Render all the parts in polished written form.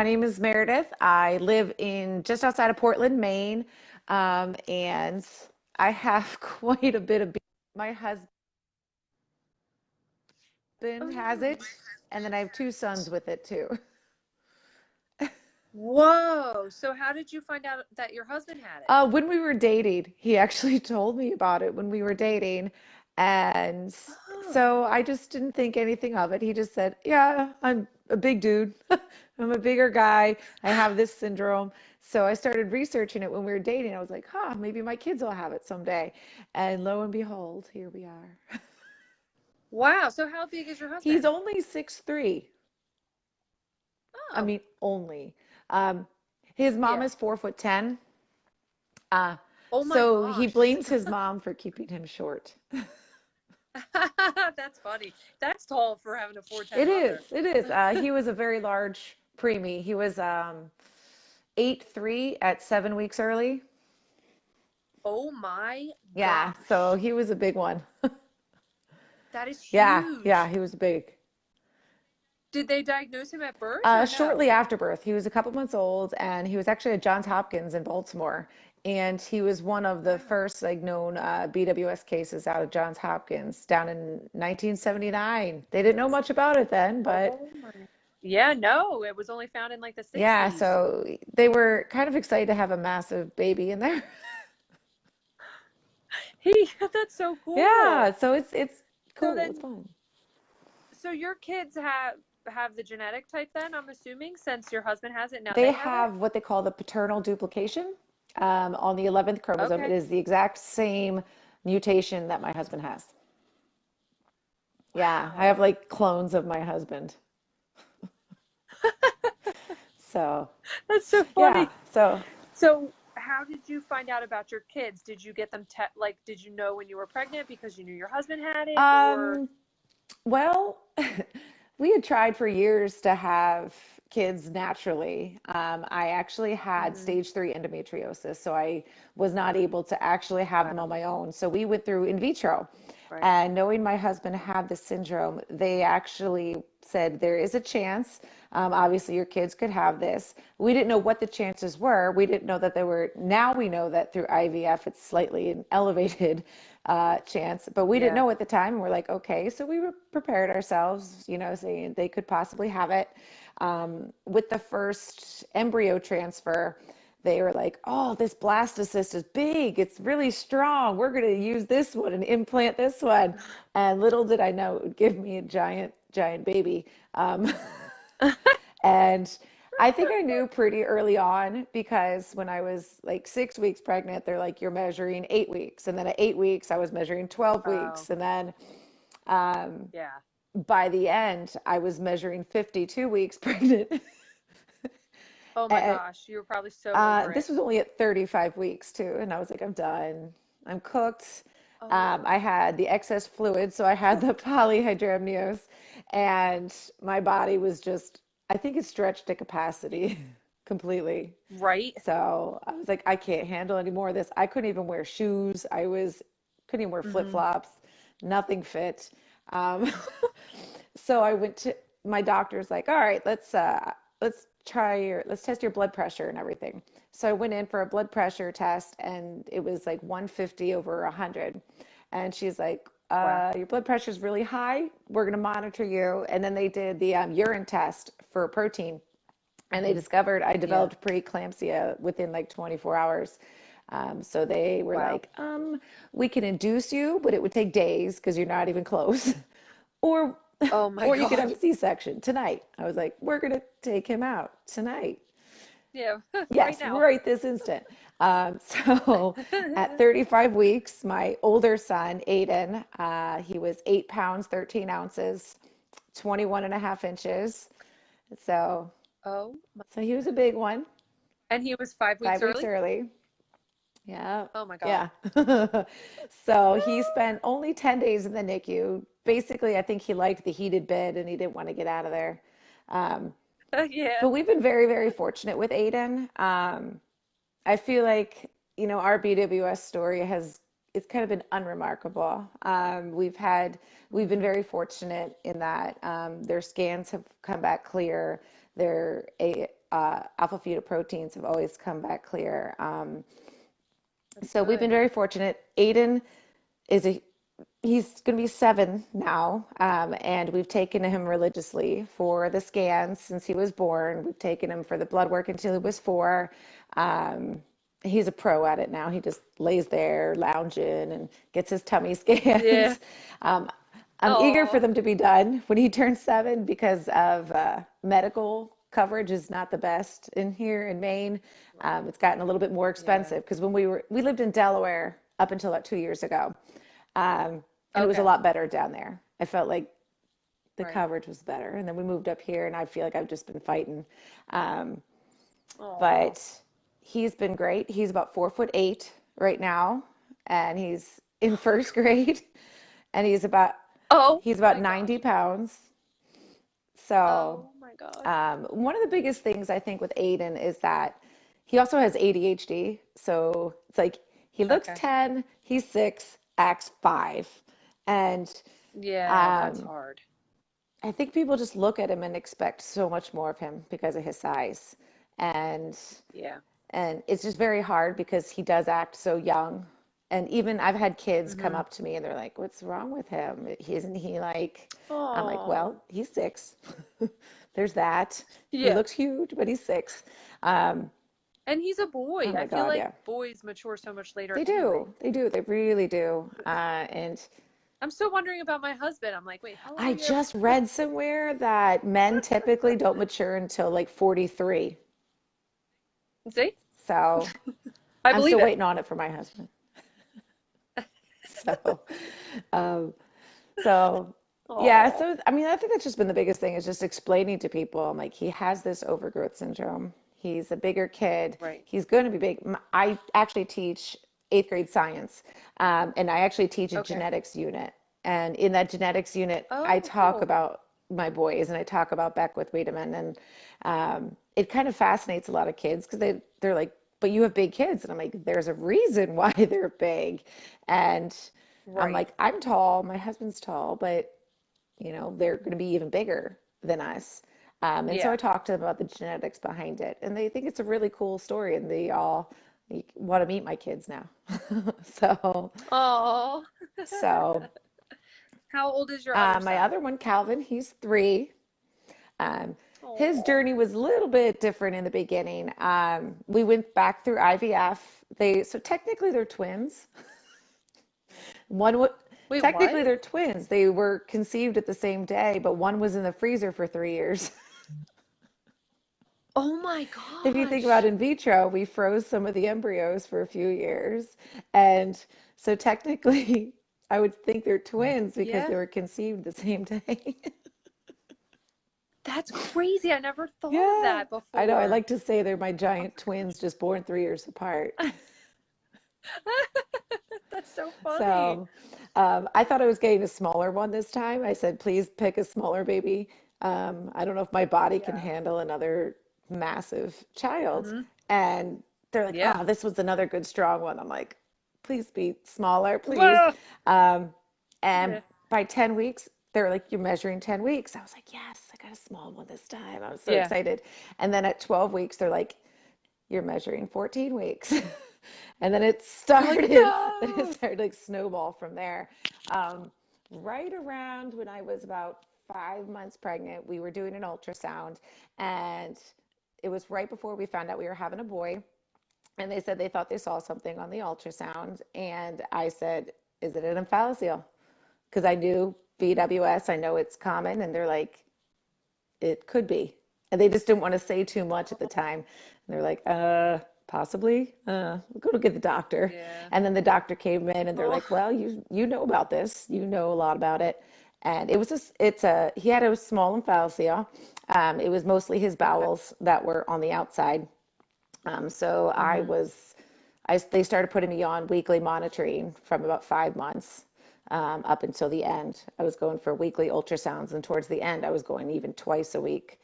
My name is Meredith. I live in just outside of Portland, Maine, and I have quite a bit of. My husband Oh, has it, nice. and then I have two sons with it too. Whoa. So how did you find out that your husband had it? When we were dating, he actually told me about it when we were dating, and Oh, so I just didn't think anything of it. He just said, "Yeah, I'm a big dude. I'm a bigger guy. I have this syndrome." So I started researching it when we were dating. I was like, "Huh, maybe my kids will have it someday." And lo and behold, here we are. wow. So how big is your He's husband? only 6'3". I Oh, mean, only. Um, his mom yeah. is 4'10". Uh, Oh my so he gosh. blames his mom for keeping him short. That's funny. That's tall for having a 4'10" It is. mother. It is. He was a very large preemie. He was 8'3" at 7 weeks early. Oh my Yeah, so gosh. he was a big one. That is Yeah, huge. he was big. Did they diagnose him at birth or no? Shortly after birth, he was a couple months old, and he was actually at Johns Hopkins in Baltimore. And he was one of the Wow. first like known BWS cases out of Johns Hopkins down in 1979. They didn't know much about it then, but Oh my. Yeah, no, it was only found in like the yeah, 60s. so they were kind of excited to have a massive baby in there. He, that's so Yeah, cool. so it's So cool. It's then, fun. so your kids have the genetic type then, I'm assuming, since your husband has it, now They they have it? have what they call the paternal duplication on the 11th chromosome. It Okay. is the exact same mutation that my husband has. Yeah, I have Wow. like clones of my husband. So, That's so yeah. funny. So, So, how did you find out about your kids? Did you get them like did you know when you were pregnant because you knew your husband had it or um, well, we had tried for years to have kids naturally. I actually had Mhm. stage 3 endometriosis, so I was not able to actually have them on Wow. my own. So we went through in vitro. Right. And knowing my husband had this syndrome, they actually said there is a chance. Obviously, your kids could have this. We didn't know what the chances were. We didn't know that there were. Now we know that through IVF, it's slightly an elevated chance, but we didn't Yeah. know at the time. And we're like, okay, so we were prepared ourselves, saying they could possibly have it. With the first embryo transfer, they were like, oh, this blastocyst is big. It's really strong. We're going to use this one and implant this one. And little did I know it would give me a giant, giant baby. Um, and I think I knew pretty early on because when I was like 6 weeks pregnant, they're like, you're measuring 8 weeks. And then at 8 weeks, I was measuring 12 Oh, weeks. And then um, yeah. by the end, I was measuring 52 weeks pregnant. Oh my And gosh, you were probably so over this it. was only at 35 weeks too, and I was like, I'm done. I'm cooked. Oh, I had the excess fluid, so I had the cooked. polyhydramnios, and my body was just, I think it stretched to capacity completely. Right? So I was like, I can't handle any more of this. I couldn't even wear shoes. Couldn't even wear Hmm. flip-flops. Nothing fit. Um, so I went to my doctor's like, all right, let's test your blood pressure and everything. So I went in for a blood pressure test and it was like 150 over 100. And she's like, Wow. your blood pressure is really high. We're going to monitor you. And then they did the urine test for protein and they Hmm. discovered I Yeah. developed preeclampsia within like 24 hours. So they were Wow. like, we can induce you, but it would take days because you're not even close. Or Oh my or you could God. have a C-section tonight. I was like, we're gonna take him out tonight. Yeah. Right Yes, now. right this instant. So at 35 weeks, my older son, Aiden, he was 8 pounds, 13 ounces, 21 and a half inches. So, Oh my. so he was a big one, And he was 5 weeks 5 weeks early? early. Yeah, Oh my God. yeah. So he spent only 10 days in the NICU. Basically, I think he liked the heated bed and he didn't want to get out of there. Um, Yeah. but we've been very, very fortunate with Aiden. I feel like, our BWS story it's kind of been unremarkable. We've been Hmm. very fortunate in that their scans have come back clear. Their alpha fetoproteins have always come back clear. That's So we've been good. very fortunate. Aiden is a he's going to be 7 now, and we've taken him religiously for the scans since he was born. We've taken him for the blood work until he was 4. Um, he's a pro at it now. He just lays there lounging and gets his tummy Yeah. scans. Um, I'm eager for Oh, them to be done when he turns 7 because of medical coverage is not the best in here in Maine. right. It's gotten a little bit more Yeah. expensive because when we lived in Delaware up until about 2 years ago, and it was a Okay. lot better down there. I felt like the Right. coverage was better, and then we moved up here, and I feel like I've just been fighting. Um, Oh. but he's been great. He's about 4'8" right now, and he's in first grade, and Oh he's about my 90 gosh. pounds. So, Oh my gosh. one of the biggest things I think with Aiden is that he also has ADHD. So it's like he looks Okay. 10, he's 6, acts 5. And Yeah, that's um, hard. I think people just look at him and expect so much more of him because of his size. And Yeah. and it's just very hard because he does act so young. And even I've had kids come Mm-hmm. up to me and they're like, "What's wrong with him? Isn't he like?" I'm like, Oh. "Well, he's 6. There's that. He Yeah. looks huge, but he's 6." Um, And he's a oh boy. I my feel God, like yeah, boys mature so much later they anyway. do, they do, they really do. And I'm still wondering about my husband. I'm like, wait, how old are I you? just read somewhere that men typically don't mature until like 43. See? So I I'm believe still it. waiting on it for my husband. So, um, so yeah. Oh. So I mean, I think that's just been the biggest thing is just explaining to people. I'm like, he has this overgrowth syndrome. He's a bigger kid. Right. He's going to be big. I actually teach 8th grade science, and I actually teach a Okay. genetics unit. And in that genetics unit, I Oh, talk cool. about my boys and I talk about Beckwith Wiedemann, and it kind of fascinates a lot of kids because they're like, but you have big kids, and I'm like, there's a reason why they're big, and I'm Right. like, I'm tall, my husband's tall, but they're going to be even bigger than us. And so I Yeah. talked to them about the genetics behind it, and they think it's a really cool story, and they all want to meet my kids now. So, Oh. so How old is your other my son? other one, Calvin, he's 3. Um, his Oh. journey was a little bit different in the beginning. We went back through IVF. So technically they're twins. One w Wait, Technically what? they're twins. They were conceived at the same day, but one was in the freezer for 3 years. Oh my If you think about gosh. in vitro, we froze some of the embryos for a few years. And so technically, I would think they're twins because Yeah. they were conceived the same day. That's crazy. I never thought of Yeah, that I know. I before. like to say they're my Oh giant my twins gosh. just born 3 years apart. That's so funny. So I thought I was getting a smaller one this time. I said, please pick a smaller baby. I don't know if my body can Yeah. handle another massive child. Mm-hmm. And they're like, Yeah. oh, this was another good, strong one. I'm like, please be smaller, please. Well, Um, and yeah. by 10 weeks, they're like, you're measuring 10 weeks. I was like, yes, I got a small one this time. I was so Yeah. excited. And then at 12 weeks, they're like, you're measuring 14 weeks. And then it You're like, started, then it no. started like snowball from there. Um, right around when I was about 5 months pregnant, we were doing an ultrasound, and it was right before we found out we were having a boy. And they said they thought they saw something on the ultrasound. And I said, is it an omphalocele? Because I knew BWS, I know it's common. And they're like, it could be. And they just didn't want to say too much at the time. And they're like, possibly. We'll go to get the doctor. Yeah. And then the doctor came in and they're Oh, like, well, you know about this. You know a lot about it. And it was just, it's a, he had a small omphalocele. It was mostly his okay. bowels that were on the outside. So Mm-hmm. they started putting me on weekly monitoring from about 5 months up until the end. I was going for weekly ultrasounds, and towards the end, I was going even twice a week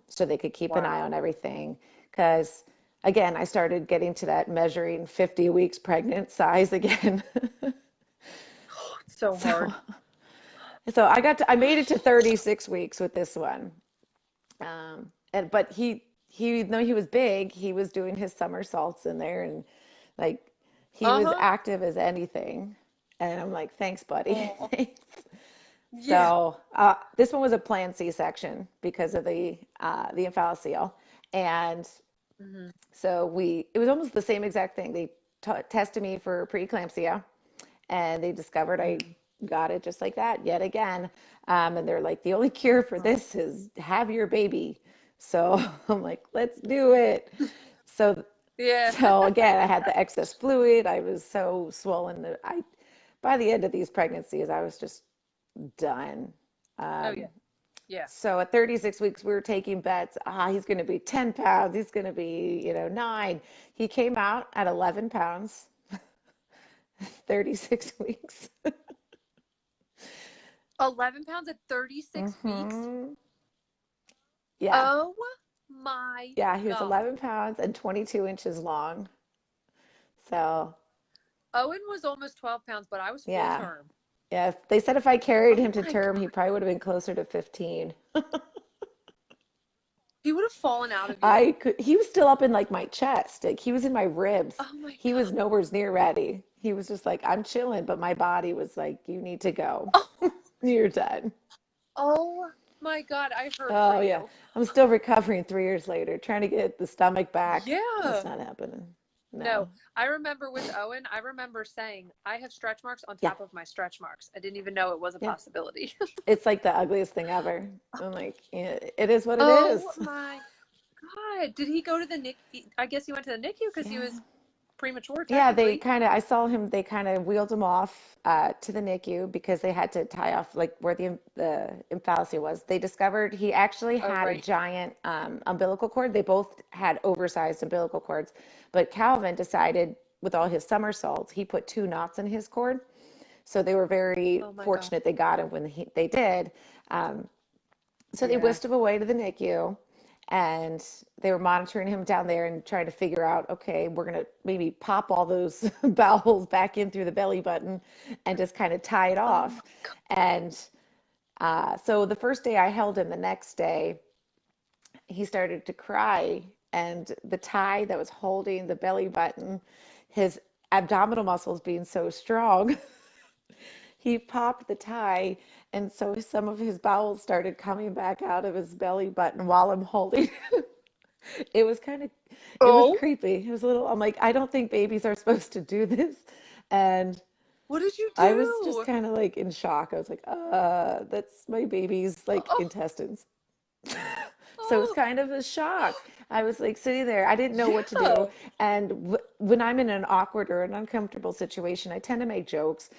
so they could keep an eye on Wow. everything. Because again, I started getting to that measuring 50 weeks pregnant size again. It's so So, hard. so I made it to 36 weeks with this one. But he was big, he was doing his somersaults in there, and like he was Uh-huh. active as anything. And I'm like, thanks, buddy. Oh, Thanks. yeah. So this one was a planned C-section because of the omphalocele, and Hmm. so it was almost the same exact thing. They tested me for preeclampsia, and they discovered I Hmm. got it just like that yet again. And they're like, the only cure for Oh, this is have your baby. So I'm like, let's do it. So yeah. so again, I had the excess fluid. I was so swollen that by the end of these pregnancies, I was just done. Oh, yeah. Um, Yeah. so at 36 weeks, we were taking bets. He's going to be 10 pounds. He's going to be, 9. He came out at 11 pounds, 36 weeks. 11 pounds at 36 weeks. Hmm. Yeah. Oh my Yeah. He was God. 11 pounds and 22 inches long. So, Owen was almost 12 pounds, but I was full yeah. term. Yeah. They said if I carried Oh him to my term, he God. probably would have been closer to 15. He would have fallen out of you. He was still up in like my chest. Like he was in my ribs. Oh my He was God. nowhere near ready. He was just like, I'm chilling, but my body was like, you need to go. Oh, You're done. oh my God. I heard for Oh yeah. you. I'm still recovering 3 years later, trying to get the stomach back. That's Yeah. not happening. No, No. I remember with Owen, I remember saying, I have stretch marks on Yeah. top of my stretch marks. I didn't even know it was a Yeah. possibility. It's like the ugliest thing ever. I'm like, yeah, it is what it is. Oh my God. Did he go to the NICU? I guess he went to the NICU because he Yeah. was premature, Yeah, technically. I saw him, they kind of wheeled him off to the NICU because they had to tie off like where the infallacy was. They discovered he actually Oh, had a right. giant umbilical cord. They both had oversized umbilical cords, but Calvin decided with all his somersaults, he put 2 knots in his cord. So they were very Oh my God. fortunate they got him when they did. Um, so they Yeah. whisked him away to the NICU, and they were monitoring him down there and trying to figure out, okay, we're going to maybe pop all those bowels back in through the belly button and just kind of tie it Oh my off. God. And so the first day I held him, the next day, he started to cry. And the tie that was holding the belly button, his abdominal muscles being so strong, he popped the tie, and so some of his bowels started coming back out of his belly button while I'm holding. It was kind of, it was Oh, creepy. It was a little, I'm like, I don't think babies are supposed to do this. And what did you I was just do? kind of like in shock. I was like, that's my baby's like Oh, intestines. So it was oh, kind of a shock. I was like sitting there. I didn't know what to do. yeah. And when I'm in an awkward or an uncomfortable situation, I tend to make jokes.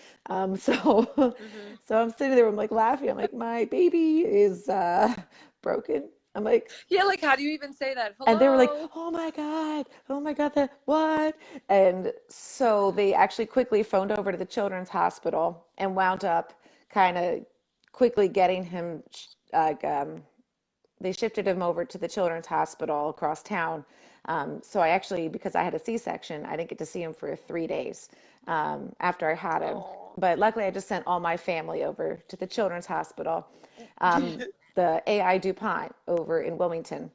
So, Hmm. so I'm sitting there. I'm like laughing. I'm like, my baby is broken. I'm like, Yeah, like how do you even say that? and they were like, Hello? oh my God, that what? And so they actually quickly phoned over to the children's hospital and wound up kind of quickly getting him like they shifted him over to the children's hospital across town. So I actually, because I had a C-section, I didn't get to see him for 3 days after I had him. Oh. But luckily, I just sent all my family over to the children's hospital, the AI DuPont over in Wilmington,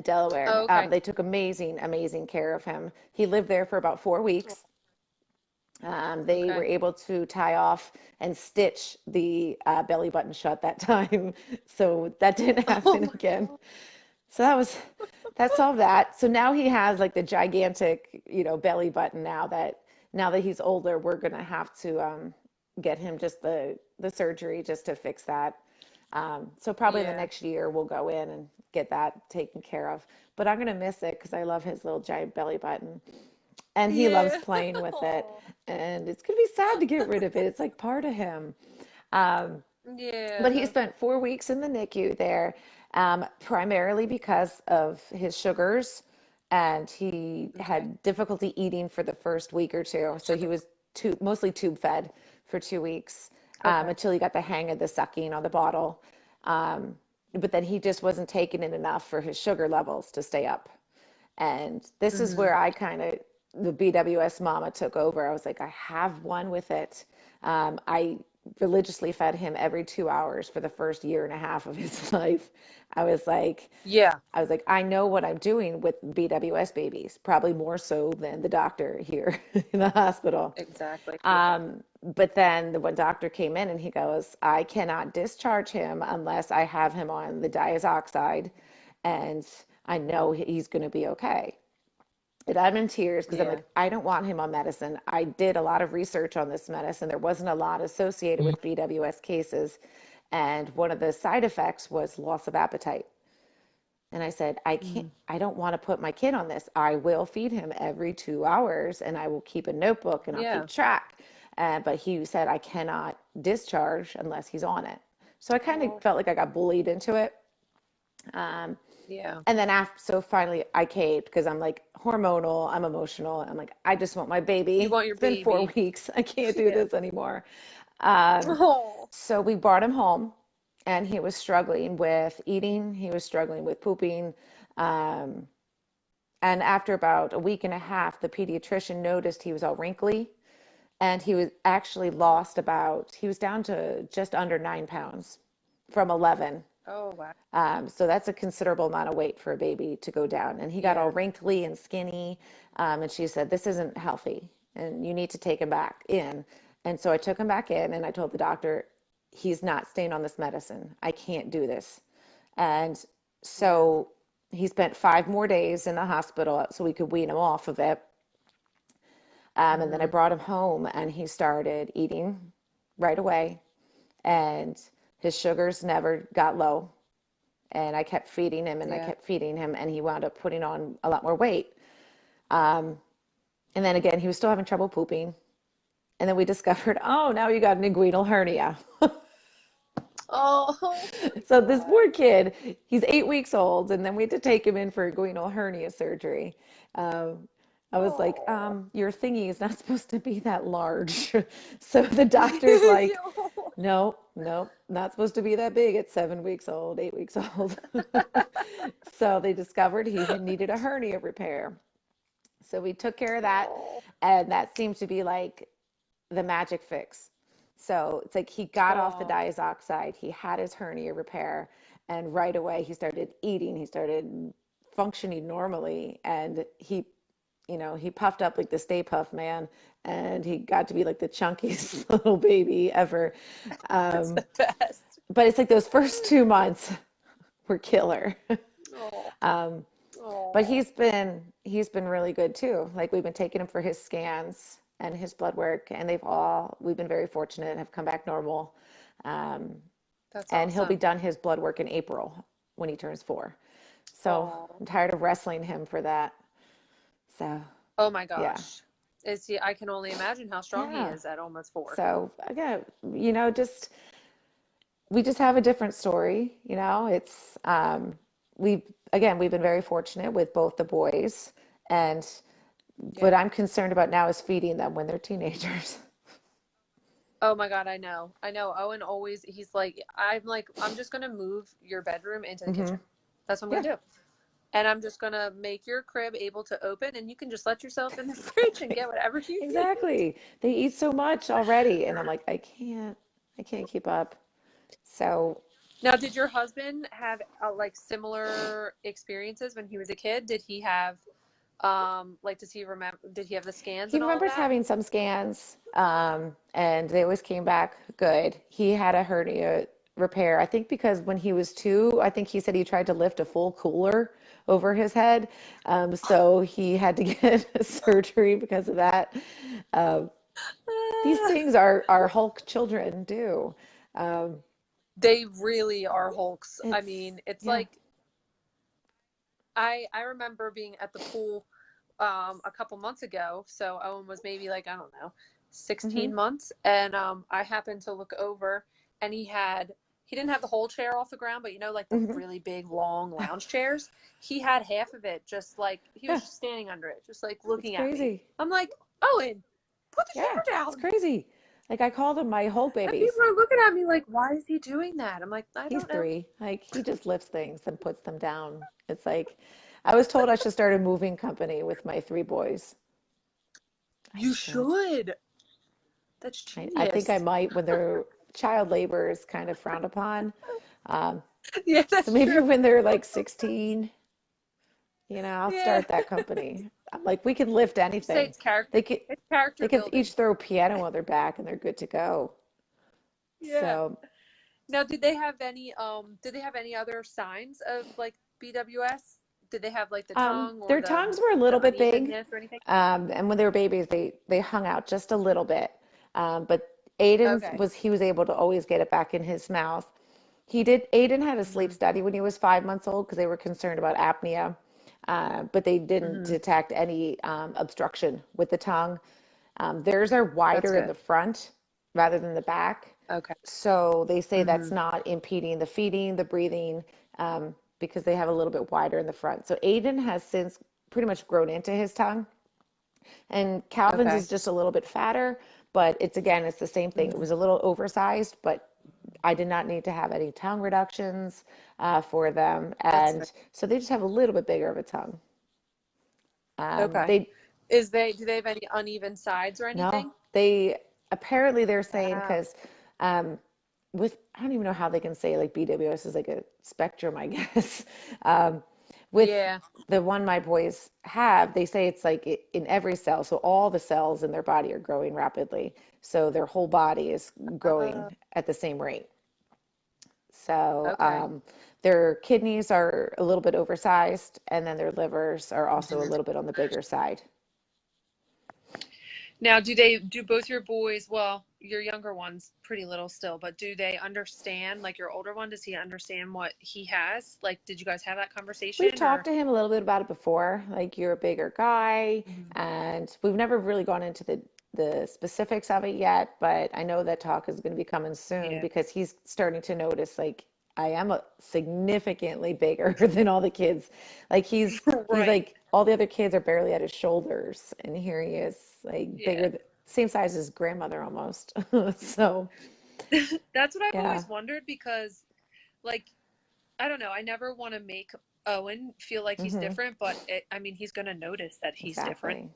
Delaware. Oh, okay. They took amazing, amazing care of him. He lived there for about 4 weeks. They were Okay. able to tie off and stitch the belly button shut that time, so that didn't Oh happen my again. God. So that solved that. So now he has like the gigantic, belly button. Now that he's older, we're gonna have to get him just the surgery just to fix that. So probably in the Yeah. next year we'll go in and get that taken care of. But I'm gonna miss it because I love his little giant belly button, and he loves Yeah. playing with it. Oh. And it's gonna be sad to get rid of it. It's like part of him. Um, but he Yeah. spent 4 weeks in the NICU there, primarily because of his sugars, and he Okay. had difficulty eating for the first week or two. So he Sugar. was mostly tube fed for 2 weeks Okay. until he got the hang of the sucking on the bottle. But then he just wasn't taking it enough for his sugar levels to stay up. And this is Hmm. where I kind of, the BWS mama took over. I was like, I have one with it. I religiously fed him every 2 hours for the first year and a half of his life. I was like, Yeah, I know what I'm doing with BWS babies, probably more so than the doctor here in the hospital. exactly. Yeah. But then the one doctor came in and he goes, I cannot discharge him unless I have him on the diazoxide and I know he's going to be okay. And I'm in tears because I'm Yeah. like, I don't want him on medicine. I did a lot of research on this medicine. There wasn't a lot associated with BWS cases. And one of the side effects was loss of appetite. And I said, Mm. I don't want to put my kid on this. I will feed him every 2 hours and I will keep a notebook and I'll keep Yeah. track. But he said, I cannot discharge unless he's on it. So I kind of Oh, felt like I got bullied into it. Um, yeah. and then after, so finally I caved because I'm like hormonal, I'm emotional. I'm like, I just want my You baby. want your It's been four baby. weeks. I can't do Yeah. this anymore. Um, Oh. so we brought him home and he was struggling with eating. He was struggling with pooping. Um, and after about a week and a half, the pediatrician noticed he was all wrinkly and he was actually lost about, he was down to just under 9 pounds from 11. Oh, wow. So that's a considerable amount of weight for a baby to go down. And he got all Yeah. wrinkly and skinny. And she said, this isn't healthy and you need to take him back in. And so I took him back in and I told the doctor, he's not staying on this medicine. I can't do this. And Yeah. so he spent 5 more days in the hospital so we could wean him off of it. And then I Hmm. brought him home and he started eating right away. And his sugars never got low. And I kept feeding him and I Yeah. kept feeding him, and he wound up putting on a lot more weight. Um, and then again, he was still having trouble pooping. And then we discovered, oh, now you got an inguinal hernia. Oh my So this God. poor kid, he's 8 weeks old, and then we had to take him in for inguinal hernia surgery. Um, I was like, Oh. your thingy is not supposed to be that large. So the doctor's like, no, no, not supposed to be that big at 7 weeks old, 8 weeks old. So they discovered he had needed a hernia repair. So we took care of that, Oh. and that seemed to be like the magic fix. So it's like he got off the Oh. diazoxide, he had his hernia repair, and right away he started eating, he started functioning normally, and he puffed up like the Stay Puff Man, and he got to be like the chunkiest little baby ever. That's Um, the best. but it's like those first 2 months were killer. Oh. Um, but Oh. he's been really good too. Like we've been taking him for his scans and his blood work, and we've been very fortunate and have come back normal. Um, That's and he'll be awesome. done his blood work in April when he turns 4. So Oh. I'm tired of wrestling him for that. So Oh my yeah, gosh. Is he, I can only imagine how strong he yeah. is at almost 4. So again, just we just have a different story. It's we we've been very fortunate with both the boys, and what Yeah. I'm concerned about now is feeding them when they're teenagers. Oh my God, I know. I know. Owen always, I'm just gonna move your bedroom into the Hmm. kitchen. That's what I'm Yeah, gonna do. And I'm just gonna make your crib able to open and you can just let yourself in the fridge and exactly. get whatever you need. Exactly. They eat so much already, and I'm like, I can't keep up. So Now, did your husband have like similar experiences when he was a kid? Did he have does he remember, did he have the scans he and all of remembers that? having some scans, and they always came back good. He had a hernia repair, I think, because when he was 2, I think he said he tried to lift a full cooler over his head. So he had to get a surgery because of that. Um, these things our Hulk children do. Um, They really are Hulks. I it's, mean, it's yeah. like I remember being at the pool a couple months ago. So Owen was maybe like, I don't know, Hmm. 16 months. And I happened to look over and he didn't have the whole chair off the ground, but like the Hmm. really big, long lounge chairs. He had half of it just like, he was Yeah, just standing under it, just like it's looking at me. crazy. I'm like, Owen, put the Yeah, chair it's down. crazy. Like I call them my Hulk And babies. people are looking at me like, why is he doing that? I'm like, I He's don't know. 3. Like he just lifts things and puts them down. It's like I was told I should start a moving company with my 3 boys. I You should. should. That's I think I genius. might when they're child labor is kind of frowned upon. Um, Yeah, so that's maybe true. when they're like 16, I'll Yeah. start that company. I'm like, we can lift Say anything. it's character. They could It's they character could building. each throw a piano on their back and they're good to go. Yeah. So, Now, did they have any other signs of like BWS? Did they have like the tongue or their tongues were a little the bit big, unevenness or anything? and when they were babies, they hung out just a little bit. But Aiden's Okay. was he was able to always get it back in his mouth. Aiden had a sleep Hmm. study when he was 5 months old because they were concerned about apnea, but they didn't Hmm. detect any obstruction with the tongue. Theirs are That's wider in good. the front rather than the back. Okay. So they say that's Hmm. not impeding the feeding, the breathing, because they have a little bit wider in the front. So Aiden has since pretty much grown into his tongue, and Calvin's Okay. is just a little bit fatter, but it's the same thing. It Hmm. was a little oversized, but I did not need to have any tongue reductions for them, That's good. and so they just have a little bit bigger of a tongue. Okay. They Do they have any uneven sides or No, anything? they apparently they're saying Ah. because with I don't even know how they can say like BWS is like a spectrum, I guess. Um, with Yeah. the one my boys have, they say it's like in every cell, so all the cells in their body are growing rapidly, so their whole body is Uh, growing at the same rate. So okay. their kidneys are a little bit oversized, and then their livers are also a Mhm. little bit on the bigger side. Now, do both your boys, well, your younger one's pretty little still, but do they understand, like your older one, does he understand what he has? Like, did you guys have that We've conversation talked or? to him a little bit about it before, like you're a bigger guy, Mhm. and we've never really gone into the specifics of it yet, but I know that talk is going to be coming soon Yeah. because he's starting to notice like I am a significantly bigger than all the kids. Like he's Right. like all the other kids are barely at his shoulders, and here he is like Yeah. same size as grandmother almost. So, That's what I've yeah. always wondered because, like, I don't know, I never want to make Owen feel like he's Hmm. different, but I mean, he's going to notice that he's different. Exactly.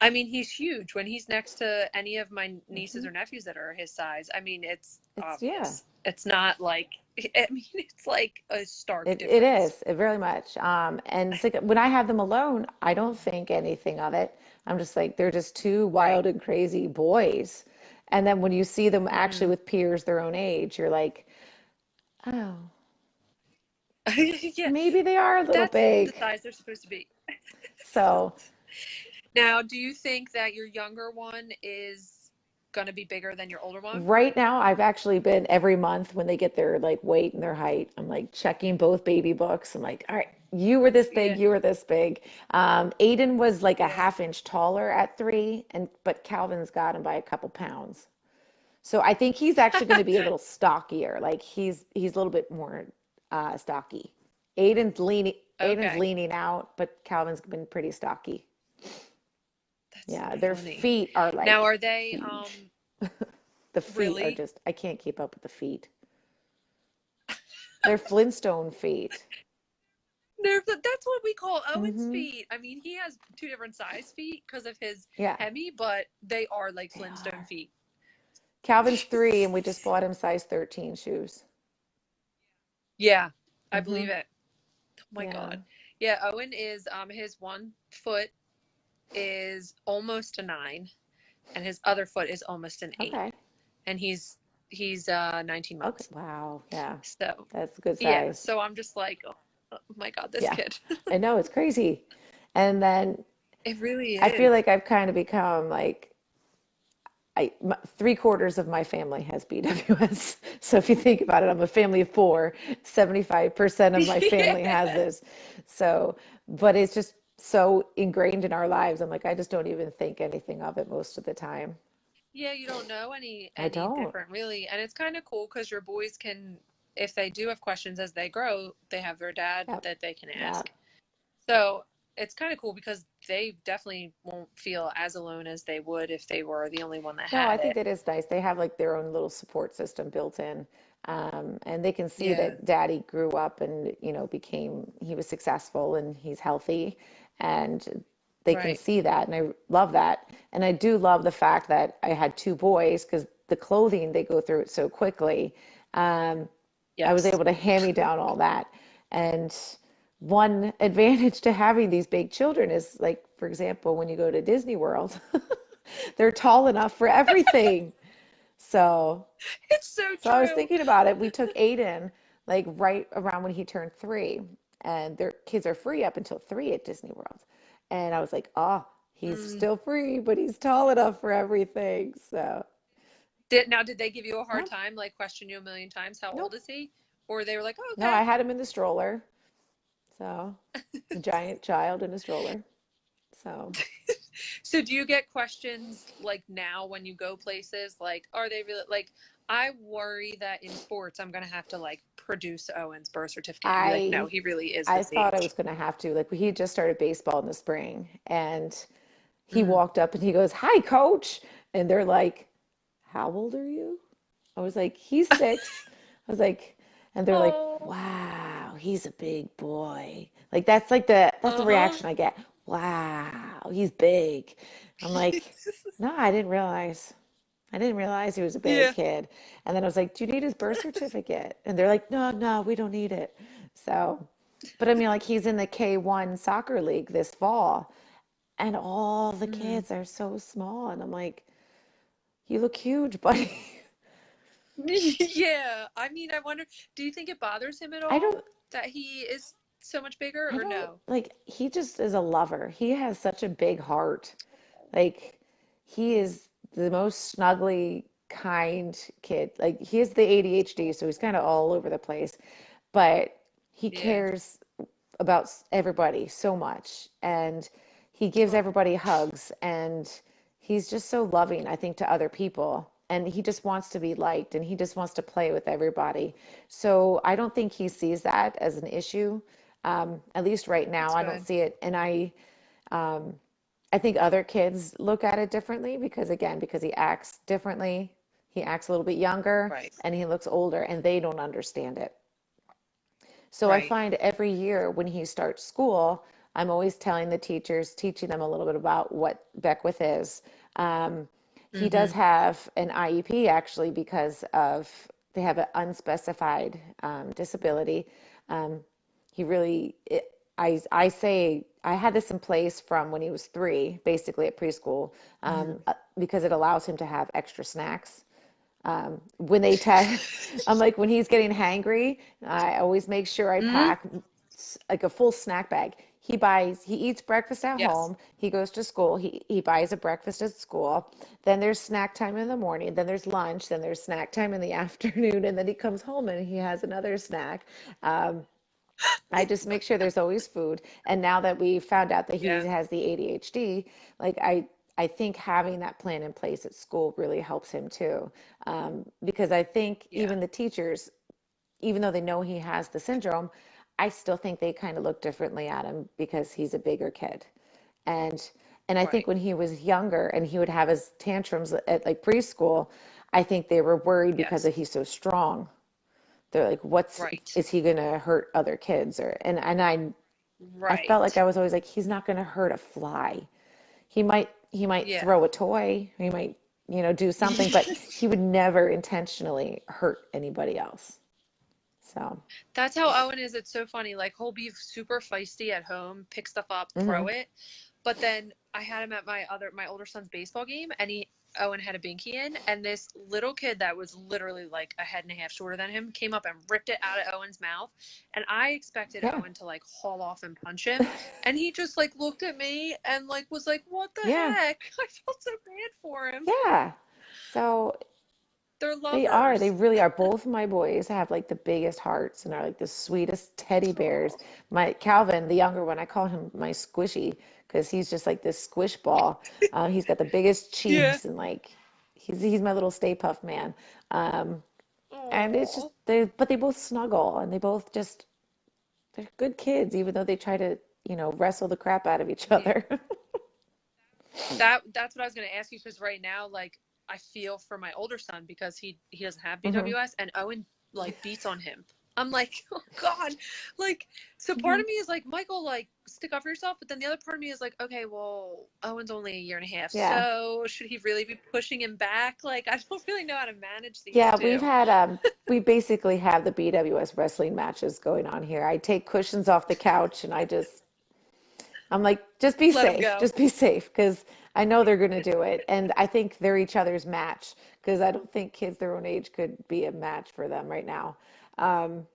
I mean, he's huge when he's next to any of my nieces Hmm. or nephews that are his size. I mean, it's Yeah. obvious. It's not like, I mean, it's like a stark It difference. is, it very much. And it's like when I have them alone, I don't think anything of it. I'm just like, they're just two Right. wild and crazy boys. And then when you see them actually Hmm. with peers their own age, you're like, oh, Yeah, maybe they are a little that's the big. size they're supposed to be. So Now, do you think that your younger one is going to be bigger than your older one? right now, I've actually been every month when they get their like weight and their height, I'm like checking both baby books. I'm like, all right, you were this big, Yeah. you were this big. Aiden was like a Yeah. half inch taller at 3, and but Calvin's got him by a couple pounds. So I think he's actually going to be a little stockier. Like he's a little bit more stocky. Aiden's Okay. leaning out, but Calvin's been pretty stocky. That's so Yeah, their funny. feet are Now, like are they huge. The feet are really? just I can't keep up with the feet. They're Flintstone feet. That's what we call Owen's Hmm. feet. I mean, he has two different size feet because of his Yeah, hemi, but they are like they Flintstone are. feet. Calvin's 3, and we just bought him size 13 shoes. Yeah, I Hmm. believe it. Oh my Yeah. God. Yeah, Owen is his 1 foot is almost a 9 and his other foot is almost an 8. Okay. And he's 19 Okay. months. Wow. Yeah. So, That's a good yeah, size. so I'm just like, oh my God, this Yeah. kid. I know it's crazy. And then It really I feel is. like I've kind of become like 3/4 of my family has BWS. So if you think about it, I'm a family of 4. 75% of my family has Yeah. this. So, but it's just so ingrained in our lives. I'm like, I just don't even think anything of it most of the time. Yeah, you don't know I any don't. different really. And it's kind of cool because your boys can, if they do have questions as they grow, they have their dad Yep. that they can Yeah. ask. So it's kind of cool because they definitely won't feel as alone as they would if they were the only one that No, I had think it. that is nice. They have like their own little support system built in. And they can see Yeah, that daddy grew up and, he was successful and he's healthy. And they can right. see that. And I love that. And I do love the fact that I had 2 boys because the clothing, they go through it so quickly. Um, I was Yes. able to hand me down all that. And one advantage to having these big children is like, for example, when you go to Disney World, they're tall enough for everything. So, It's so so I was true. thinking about it. We took Aiden like right around when he turned 3, and their kids are free up until 3 at Disney World. And I was like, oh, he's Mm. still free, but he's tall enough for everything. So, Did they give you a hard no, time, like question you a million times, how nope. old is he? Or they were like, oh, No, I okay. had him in the stroller. So, a giant child in a stroller. So, So do you get questions like now when you go places, like, are they really like, I worry that in sports I'm gonna have to like produce Owen's birth certificate and be like, no, I he really is I this thought I was age. going to have to. Like, he just started baseball in the spring, and he Mm. walked up and he goes, "Hi, coach." And they're like, "How old are you?" I was like, "He's 6." I was like, and they're like, Oh, "Wow, he's a big boy." Like that's the uh-huh. reaction I get. "Wow, he's big." I'm like, "No, I didn't realize. I didn't realize he was a big Yeah. kid." And then I was like, "Do you need his birth certificate?" And they're like, "No, no, we don't need it." So, but I mean, like he's in the K1 soccer league this fall, and all the Mm. kids are so small, and I'm like, "You look huge, buddy." Yeah. I mean, I wonder, do you think it bothers him at I all don't, that he is so much bigger I or don't no? like, he just is a lover. He has such a big heart. Like, he is the most snuggly, kind kid. Like, he has the ADHD, so he's kind of all over the place, but he Yeah. cares about everybody so much, and he gives Oh, everybody hugs, and he's just so loving, I think, to other people, and he just wants to be liked, and he just wants to play with everybody. So I don't think he sees that as an issue. At least right now that's I don't good. see it. And um, I think other kids look at it differently because, again, because he acts differently, he acts a little bit younger Right. and he looks older, and they don't understand it. So I Right. find every year when he starts school, I'm always telling the teachers, teaching them a little bit about what Beckwith is. Um, he does Mm-hmm. have an IEP actually because of they have an unspecified disability. Um, he really, I say, I had this in place from when he was 3, basically at preschool, Mm. because it allows him to have extra snacks when they test. I'm like, when he's getting hangry, I always make sure I Mm. pack like a full snack bag. He eats breakfast at Yes. home. He goes to school. He buys a breakfast at school. Then there's snack time in the morning. Then there's lunch. Then there's snack time in the afternoon. And then he comes home and he has another snack. Um, I just make sure there's always food. And now that we found out that he Yeah. has the ADHD, like I think having that plan in place at school really helps him too. Because I think Yeah. even the teachers, even though they know he has the syndrome, I still think they kind of look differently at him because he's a bigger kid. And and I think Right. when he was younger and he would have his tantrums at like preschool, I think they were worried because Yes. he's so strong. They're like, what's Right. is he gonna hurt other kids? Or and I felt like Right. I was always like, he's not gonna hurt a fly. He might Yeah. throw a toy, he might, do something, but he would never intentionally hurt anybody else. So, That's how Owen is. It's so funny. Like he'll be super feisty at home, pick stuff up, throw mhm. it. But then I had him at my older son's baseball game, and Owen had a binky in, and this little kid that was literally like a head and a half shorter than him came up and ripped it out of Owen's mouth, and I expected Yeah. Owen to like haul off and punch him, and he just like looked at me and like was like, "What the Yeah. heck?" I felt so bad for him. Yeah. So They're they lovers. really are. Both of my boys have like the biggest hearts and are like the sweetest teddy bears. Oh, My Calvin, the younger one, I call him my squishy because he's just like this squish ball. He's got the biggest yeah. cheeks and like he's my little Stay Puft man. Um, and it's just Oh, but they both snuggle and they both just they're good kids, even though they try to, wrestle the crap out of each yeah. other. That's what I was gonna ask you because right now, like, I feel for my older son because he doesn't have hmm BWS, and Owen like beats on him. I'm like, oh God, like, so part Mhm. of me is like, Michael, like, stick up for yourself. But then the other part of me is like, okay, well, Owen's only a year and a half. Yeah. So should he really be pushing him back? Like, I don't really know how to manage these Yeah, we've two. had we basically have the BWS wrestling matches going on here. I take cushions off the couch and I'm like, just be Let him safe. go. Just be safe because I know they're going to do it. And I think they're each other's match because I don't think kids their own age could be a match for them right now. Um,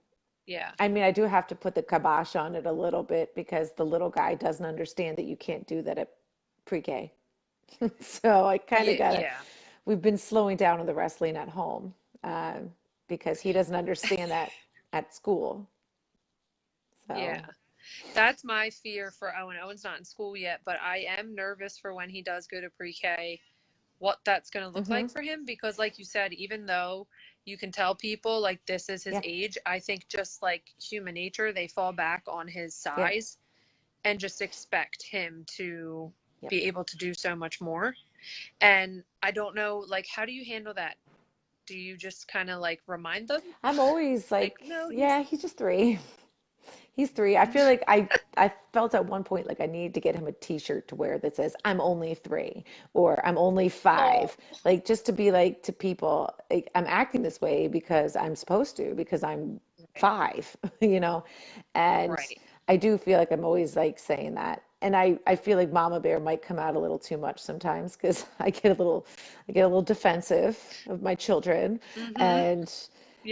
Yeah. I mean, I do have to put the kibosh on it a little bit because the little guy doesn't understand that you can't do that at pre-K. So I kind of Yeah. gotta, Yeah. we've been slowing down on the wrestling at home uh, because he doesn't understand that at school. Yeah. So, That's my fear for Owen. Owen's not in school yet, but I am nervous for when he does go to pre-K, what that's going to look hmm like for him. Because, like you said, even though you can tell people like this is his yeah, age, I think just like human nature, they fall back on his yeah, size and just expect him to yep. be able to do so much more. And I don't know, like, how do you handle that? Do you just kind of like remind them, I'm always like, like, no, he's. yeah, he's just three. He's three. I feel like I felt at one point like I need to get him a t-shirt to wear that says I'm only three or I'm only Oh, five. Like just to be like to people, like, I'm acting this way because I'm supposed to, because I'm five, you know? And right. I do feel like I'm always like saying that. And I feel like Mama Bear might come out a little too much sometimes because I get a little defensive of my children. Mm-hmm.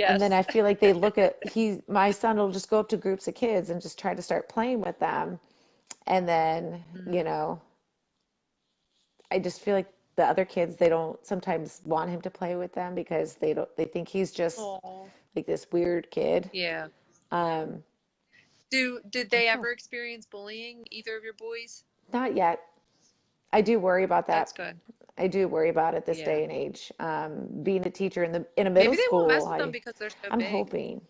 And then Yes. I feel like they look at my son will just go up to groups of kids and just try to start playing with them. And then, Mm. I just feel like the other kids, they don't sometimes want him to play with them because they think he's just Oh, like this weird kid. yeah. Um, Did I they don't know. ever experience bullying, either of your boys? Not yet. I do worry about That's that. good. I do worry about it this Yeah. day and age. Being a teacher in a middle Maybe they won't school, mess with them because they're so I'm big. hoping.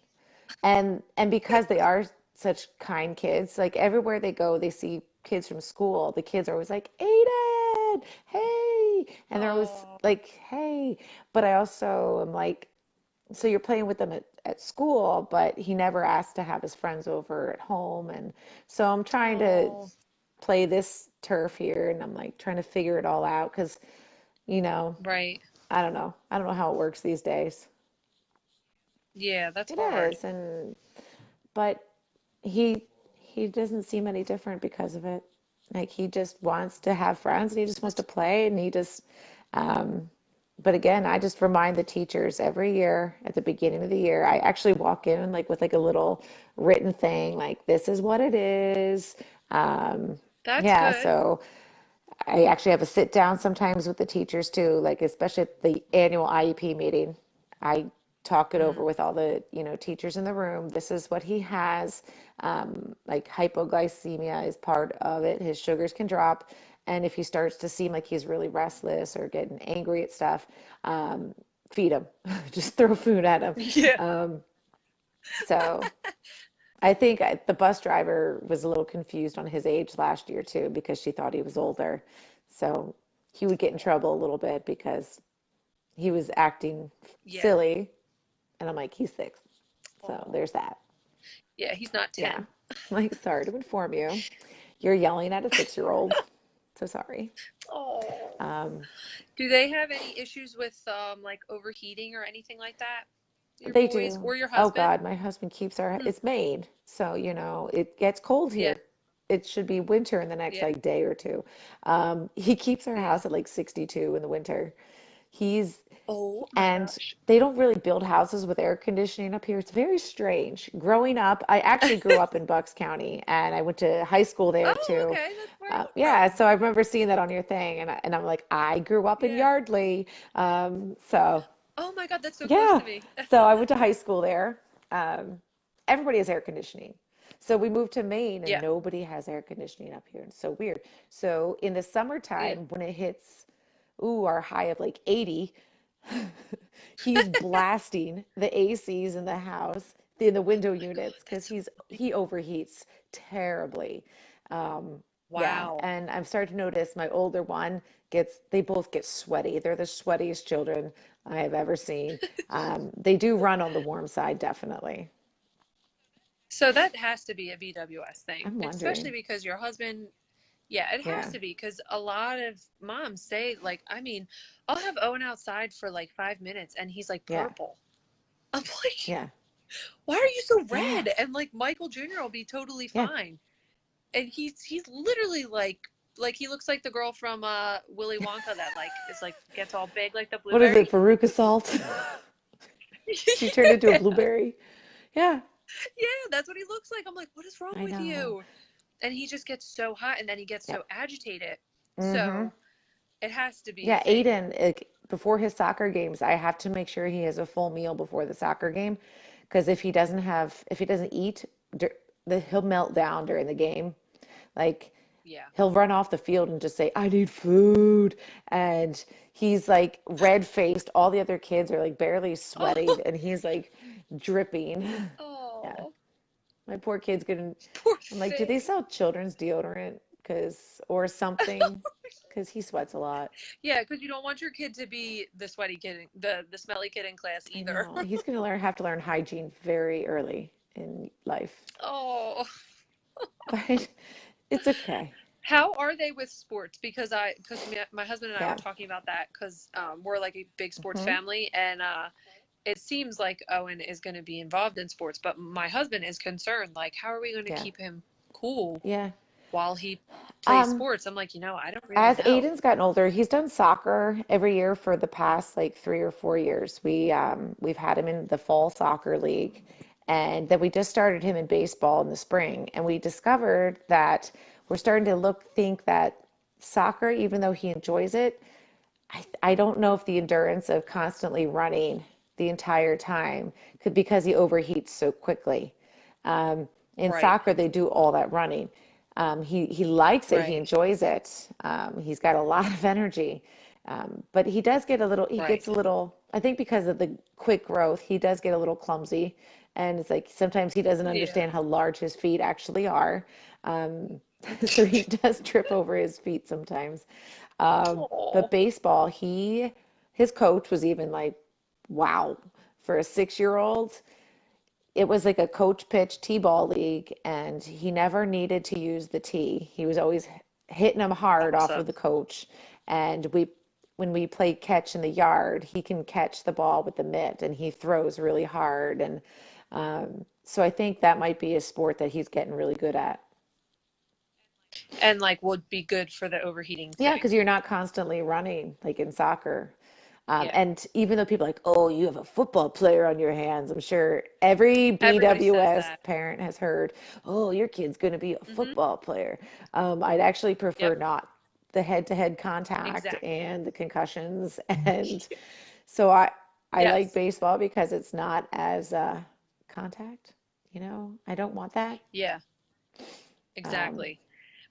And because they are such kind kids, like everywhere they go, they see kids from school. The kids are always like, Aiden, hey. And they're always Oh, like, hey. But I also am like, so you're playing with them at school, but he never asked to have his friends over at home. And so I'm trying to oh, play this turf here and I'm like trying to figure it all out because, you know, right. I don't know. I don't know how it works these days. Yeah, that's It hard. is. But he he doesn't seem any different because of it. Like he just wants to have friends and he just wants to That's play and he just um but again, I just remind the teachers every year at the beginning of the year. I actually walk in like with like a little written thing like this is what it is. Um that's yeah, good. so I actually have a sit down sometimes with the teachers too, like especially at the annual IEP meeting. I talk it over Mm, with all the, teachers in the room. This is what he has. Like hypoglycemia is part of it. His sugars can drop. And if he starts to seem like he's really restless or getting angry at stuff, um, feed him. Just throw food at him. yeah. Um, so I think the bus driver was a little confused on his age last year too because she thought he was older. So he would get in trouble a little bit because he was acting Yeah. silly. And I'm like, he's six. So Oh, there's that. yeah. He's not Yeah. 10. Like, sorry to inform you. You're yelling at a 6-year-old. So sorry. Oh. Um, Do they have any issues with like overheating or anything like that? Your they boys do. or your Oh husband? God, my husband keeps Hmm. it's Maine. So, it gets cold Yeah. here. It should be winter in the next Yeah. like day or two. He keeps our Yeah. house at like 62 in the winter. He's Oh my and gosh. they don't really build houses with air conditioning up here. It's very strange. Growing up, I actually grew up in Bucks County and I went to high school there Oh, too. okay. That's where I come Yeah, from. so I remember seeing that on your thing and I'm like, I grew up in Yeah. Yardley. So Oh my God, that's so close yeah, to me. so I went to high school there. Um, Everybody has air conditioning. So we moved to Maine and Yeah. nobody has air conditioning up here. It's so weird. So in the Yeah. summertime, when it hits, our high of like 80, he's blasting the ACs in the house, in the window units, because That's so funny. he overheats terribly. Um, yeah, Wow. and I'm starting to notice my older one they both get sweaty. They're the sweatiest children I have ever seen. They do run on the warm side, definitely. So that has to be a BWS thing, I'm especially wondering. because your husband, yeah, it has Yeah. to be because a lot of moms say, like, I mean, I'll have Owen outside for like 5 minutes and he's like Yeah. purple. I'm like, Yeah. why are you so Yeah. red? And like Michael Jr. will be totally Yeah. fine. And he's literally like he looks like the girl from Willy Wonka that like is like gets all big like the What is it? blueberry. Veruca Salt? She turned into a Yeah, blueberry. Yeah. yeah, that's what he looks like. I'm like, what is wrong I with know. you? And he just gets so hot and then he gets so Yep. agitated. Mm-hmm. So it has to be a Yeah, thing. Aiden, like, before his soccer games, I have to make sure he has a full meal before the soccer game, because if he doesn't eat, he'll melt down during the game. Like, Yeah. he'll run off the field and just say, "I need food," and he's like red faced. All the other kids are like barely sweating, Oh, and he's like dripping. Yeah, oh, my poor kid's getting. poor I'm like, do they thing. sell children's deodorant? Cause or something? Cause he sweats a lot. Yeah, because you don't want your kid to be the sweaty kid, the smelly kid in class I either. know. He's gonna have to learn hygiene very early in life. Oh, But it's okay. how are they with sports? Because my husband and I were Yeah. talking about that because we're like a big sports Hmm. family, and it seems like Owen is going to be involved in sports, but my husband is concerned. Like, how are we going to Yeah. keep him cool Yeah. while he plays Um, sports? I'm like, I don't really as know. Aiden's gotten older, he's done soccer every year for the past like 3 or 4 years. We've had him in the fall soccer league, and then we just started him in baseball in the spring. And we discovered that we're starting to think that soccer, even though he enjoys it, I don't know if the endurance of constantly running the entire time could, because he overheats so quickly. In Right, soccer, they do all that running. He likes it. He right, enjoys it. He's got a lot of energy, but he does get a little. He right. gets a little. I think because of the quick growth, he does get a little clumsy, and it's like sometimes he doesn't Yeah. understand how large his feet actually are. Um, so he does trip over his feet sometimes. But Oh, baseball, his coach was even like, wow, for a 6-year-old, it was like a coach pitch T-ball league, and he never needed to use the tee. He was always hitting them hard off of the awesome. coach. And when we play catch in the yard, he can catch the ball with the mitt, and he throws really hard. And so I think that might be a sport that he's getting really good at. And like would be good for the overheating Yeah, thing. because you're not constantly running like in soccer. Yeah. And even though people are like, oh, you have a football player on your hands, I'm sure every Everybody says BWS that. parent has heard, oh, your kid's going to be a Mm-hmm. football player. I'd actually prefer Yep. not the head-to-head contact Exactly. and the concussions. And so I like Yes. baseball because it's not as contact. I don't want that. Yeah. Um, Exactly.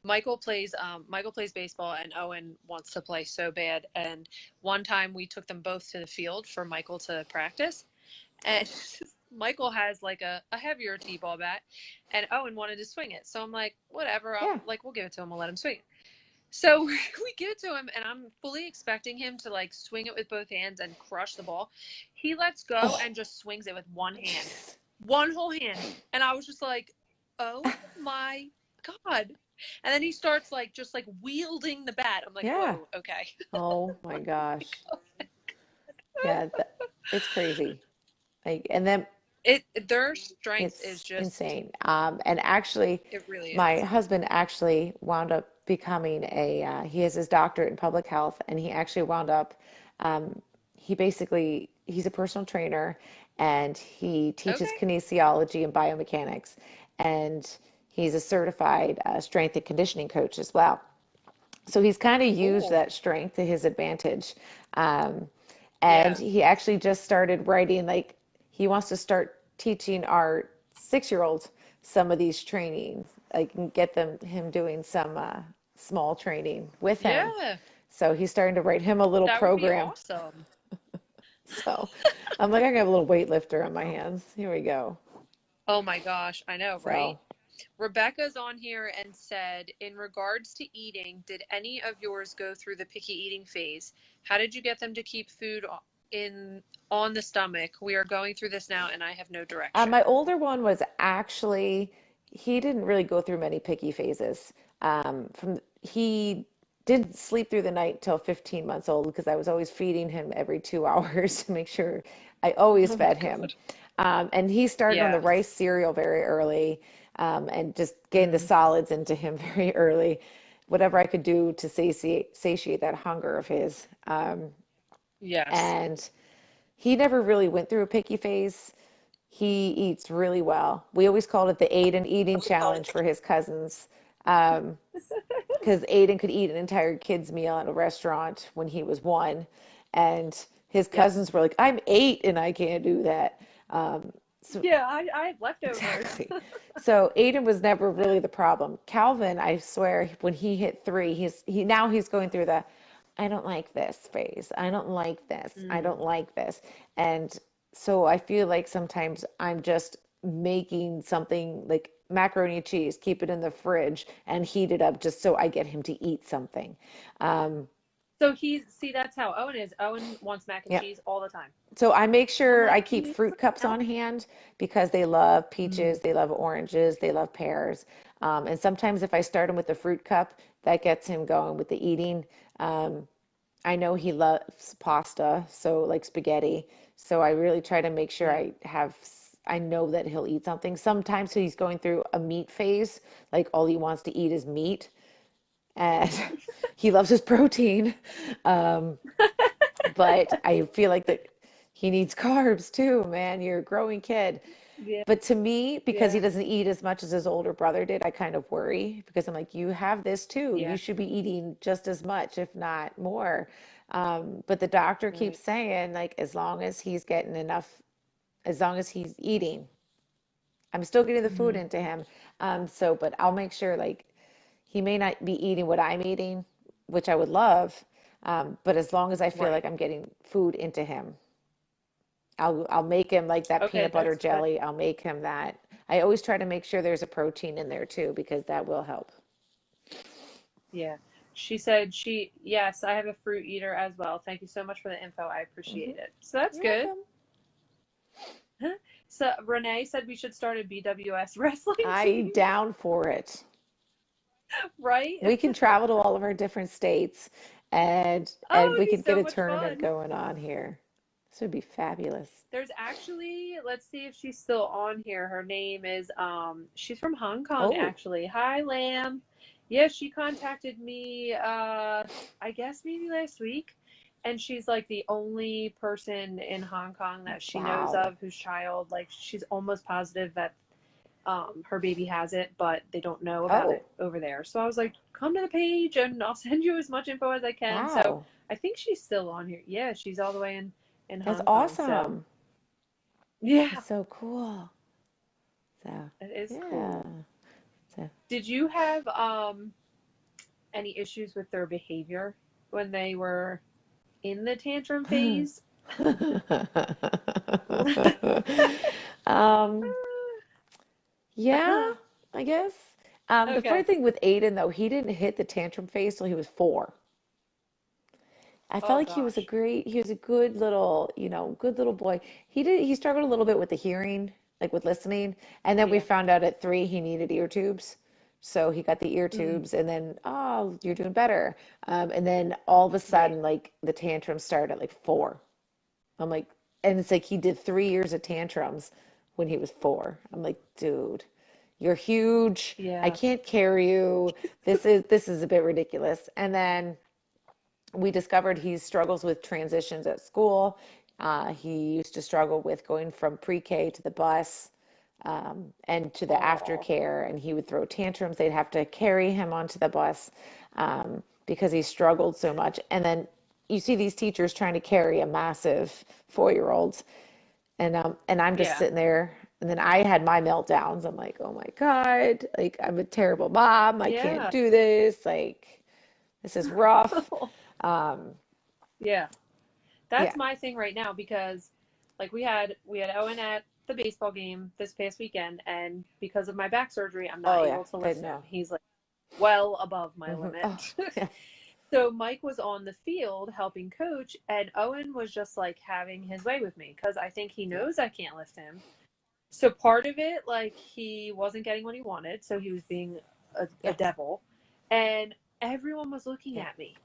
Michael plays baseball and Owen wants to play so bad. And one time we took them both to the field for Michael to practice. And Michael has like a heavier T-ball bat and Owen wanted to swing it. So I'm like, whatever, yeah. we'll give it to him, we'll let him swing it. So we give it to him and I'm fully expecting him to like swing it with both hands and crush the ball. He lets go Oh, and just swings it with one hand. One whole hand. And I was just like, oh my God. And then he starts like just like wielding the bat. I'm like, yeah. whoa, okay. Oh my gosh. Yeah, it's crazy. Like, and then Their strength is it's just, insane. And actually, it really my is. husband actually wound up becoming he has his doctorate in public health, and he actually wound up, um, he's a personal trainer, and he teaches Okay, kinesiology and biomechanics, and he's a certified strength and conditioning coach as well. So he's kind of used cool. that strength to his advantage. Um, and Yeah. he actually just started writing, like, he wants to start teaching our 6-year-olds some of these trainings, like, and get him doing some small training with him. Yeah. So he's starting to write him a little That would be program. awesome. So I'm like, I can have a little weightlifter on my hands. Here we go. Oh my gosh, I know, right? So, Rebecca's on here and said, in regards to eating, did any of yours go through the picky eating phase? How did you get them to keep food in on the stomach. We are going through this now, and I have no direction. My older one was actually, he didn't really go through many picky phases. He didn't sleep through the night till 15 months old because I was always feeding him every 2 hours to make sure I always Oh my fed him. God. And he started on the Yeah. rice cereal very early, and just getting the Mm, solids into him very early. Whatever I could do to satiate that hunger of his. yes. And he never really went through a picky phase. He eats really well. We always called it the Aiden eating challenge for his cousins. Um, because Aiden could eat an entire kid's meal at a restaurant when he was 1, and his Yep. cousins were like, "I'm 8 and I can't do that." So Yeah, I have leftovers. exactly. So Aiden was never really the problem. Calvin, I swear, when he hit 3, he's going through the I don't like this phase. I don't like this. I Mm, don't like this. And so I feel like sometimes I'm just making something like macaroni and cheese, keep it in the fridge and heat it up just so I get him to eat something. Um, so see, that's how Owen is. Owen wants mac and yeah. cheese all the time. So I make I'm sure I like, can keep you fruit cups help? on hand because they love Mm, peaches, they love oranges, they love pears. And sometimes if I start him with the fruit cup, that gets him going with the eating. Um, I know he loves pasta, so like spaghetti. So I really try to make sure yeah. I know that he'll eat something. Sometimes he's going through a meat phase, like all he wants to eat is meat, and he loves his protein. Um, but I feel like that he needs carbs too, man. You're a growing kid. Yeah. But to me, because he Yeah. doesn't eat as much as his older brother did, I kind of worry because I'm like, you have this too. You Yeah. should be eating just as much, if not more. But the doctor keeps Right. saying, like, as long as he's getting enough, as long as he's eating, I'm still getting the food Hmm. into him. But I'll make sure, like, he may not be eating what I'm eating, which I would love. But as long as I feel like Right. I'm getting food into him, I'll make him like that Okay, peanut butter that jelly. I'll make him that. I always try to make sure there's a protein in there too because that will help. yeah. She said yes, I have a fruit eater as well. Thank you so much for the info. I Hmm. appreciate it. So that's You're good. welcome. Huh? So Renee said we should start a BWS wrestling I team, down for it. right? We can travel to all of our different states and Oh, we it'd be could get so a much tournament fun. going on here. This would be fabulous. There's actually, let's see if she's still on here. Her name is she's from Hong Kong Oh, actually. Hi Lamb. Yeah, she contacted me I guess maybe last week. And she's like the only person in Hong Kong that she knows wow. of whose child, like she's almost positive that her baby has it, but they don't know about Oh, it over there. So I was like, come to the page and I'll send you as much info as I can. So wow. I think she's still on here. Yeah, she's all the way in That's Hong Kong. So awesome. yeah, That's so cool. So, it is yeah. cool. So, Did you have any issues with their behavior when they were in the tantrum phase? um, yeah, I guess. The funny Okay. thing with Aiden, though, he didn't hit the tantrum phase till he was 4. I felt Oh like gosh. he was a good little, good little boy. He struggled a little bit with the hearing, like with listening. And then we Yeah. found out at 3 he needed ear tubes. So he got the ear Mm, tubes and then, oh, you're doing better. And then all of a right. sudden, like the tantrums started at like 4. I'm like, and it's like he did 3 years of tantrums when he was 4. I'm like, dude, you're huge. I Yeah. can't carry you. This is a bit ridiculous. And then we discovered he struggles with transitions at school. He used to struggle with going from pre-K to the bus and to the Oh. aftercare, and he would throw tantrums. They'd have to carry him onto the bus because he struggled so much. And then you see these teachers trying to carry a massive 4-year-old, and I'm just Yeah. sitting there. And then I had my meltdowns. I'm like, oh my God, like I'm a terrible mom. I can't Yeah. do this. Like this is rough. Um, Yeah. yeah. That's my thing right now because like we had Owen at the baseball game this past weekend, and because of my back surgery I'm not Oh yeah. able to Good lift him. no. He's like well above my Hmm. Oh limit. yeah. So Mike was on the field helping coach, and Owen was just like having his way with me because I think he Yeah. knows I can't lift him. So part of it, like he wasn't getting what he wanted, so he was being a Yeah. devil, and everyone was looking Yeah. at me,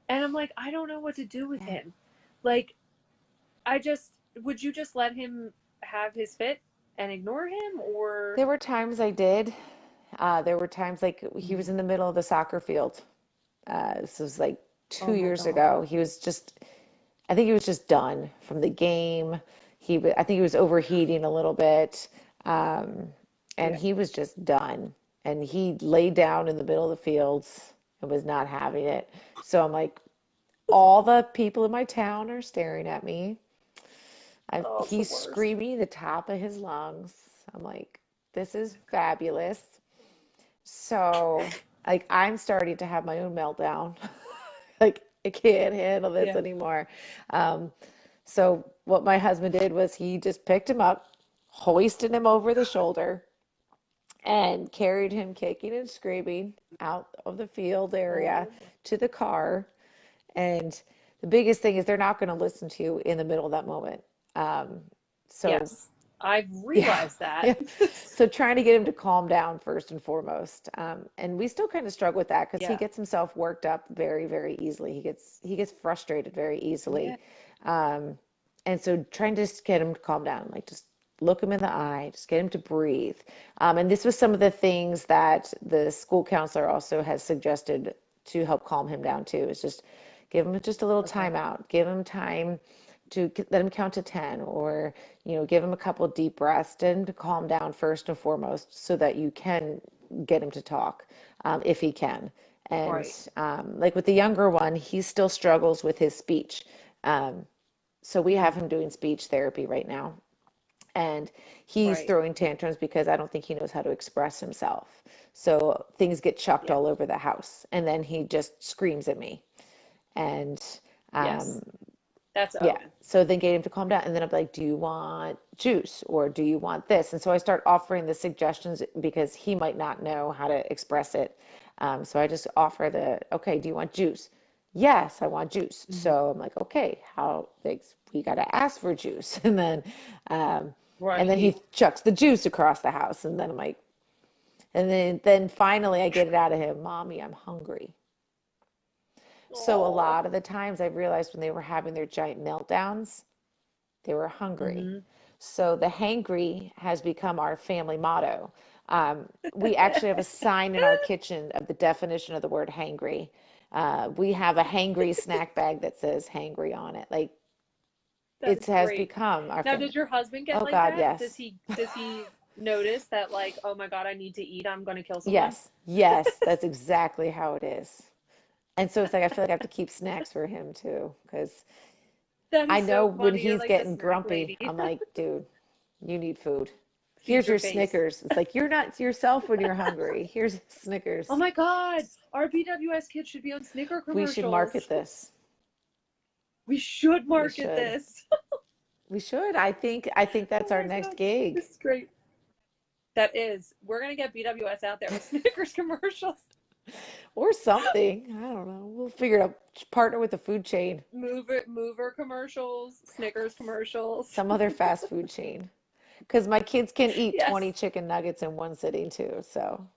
and I'm like, I don't know what to do with Yeah. him. Like, I just would you just let him have his fit and ignore him, or There were times I did. There were times like he was in the middle of the soccer field. This was like two oh my years god, ago. I think he was just done from the game. I think he was overheating a little bit, um, and yeah, he was just done. And he laid down in the middle of the fields and was not having it. So I'm like, all the people in my town are staring at me. oh, it's the He's worst. screaming at the top of his lungs. I'm like, this is fabulous. So, like, I'm starting to have my own meltdown. Like, I can't handle this Yeah, anymore. Um, so, what my husband did was he just picked him up, hoisted him over the shoulder, and carried him kicking and screaming out of the field area oh to the car. And the biggest thing is they're not going to listen to you in the middle of that moment. Um, so yes, I've yeah, realized that. yeah. So trying to get him to calm down first and foremost. And we still kind of struggle with that because he Yeah, gets himself worked up very, very easily. He gets frustrated very yeah, easily. Um, and so trying to just get him to calm down, like just look him in the eye, just get him to breathe. And this was some of the things that the school counselor also has suggested to help calm him down too. Is just give him just a little okay, timeout, give him time to let him count to 10, or give him a couple of deep breaths, get him to calm down first and foremost so that you can get him to talk, if he can. And right, like with the younger one, he still struggles with his speech. um, so we have mm, him doing speech therapy right now, and he's right, throwing tantrums because I don't think he knows how to express himself. So things get chucked yeah, all over the house, and then he just screams at me. And um, yes, that's yeah. Owen. So then get him to calm down. And then I'm like, do you want juice or do you want this? And so I start offering the suggestions because he might not know how to express it. So I just offer okay, do you want juice? Yes, I want juice. Mhm. So I'm like, okay, we got to ask for juice. Um, and then he Right. chucks the juice across the house. And then I'm like, and then finally I get it out of him, Mommy, I'm hungry. So a Oh. lot of the times I realized when they were having their giant meltdowns, they were hungry. Hmm. So the hangry has become our family motto. We actually have a sign in our kitchen of the definition of the word hangry. We have a hangry snack bag that says hangry on it. Like That it is has great. become our Now, family. does your husband get Oh like God, that? yes. Does he notice that like, oh my God, I need to eat, I'm gonna kill someone? Yes, yes, that's exactly how it is. And so it's like I feel like I have to keep snacks for him too, because That I is know so when funny. You're he's like the getting snack grumpy, lady. I'm like, dude, you need food. Feed Here's your your face. Snickers. It's like you're not yourself when you're hungry. Here's Oh Snickers. my God, our BWS kids should be on Snicker We should market commercials. this. We should We market should. this. We should. I think that's Oh our my next God, gig. this is great. That is, we're gonna get BWS out there with Snickers commercials. Or something. I don't know. We'll figure it out. Partner with a food chain, Mover commercials, Snickers commercials. some other fast food chain. Because my kids can eat Yes. 20 chicken nuggets in one sitting too. So,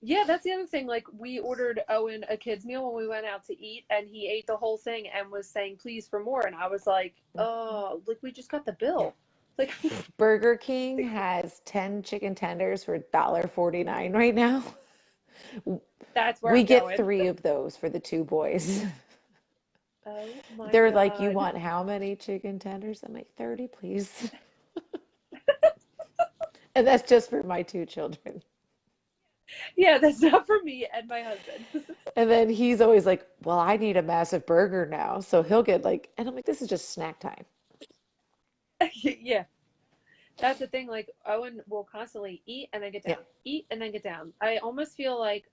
Yeah, that's the other thing. Like, we ordered Owen a kid's meal when we went out to eat, and he ate the whole thing and was saying, please, for more. And I was like, mhm. oh, like, we just got the Yeah. bill. Like, Burger King has 10 chicken tenders for $1.49 right now. that's where We I'm get going. three of those for the two boys. Oh my They're like, you God. want how many chicken tenders? I'm like, 30, please. And that's just for my two children. Yeah, that's not for me and my husband. And then he's always like, well, I need a massive burger now. So he'll get like, and I'm like, this is just snack time. Yeah, that's the thing. Like, Owen will constantly eat and then get Yeah. down, eat and then get down. I almost feel like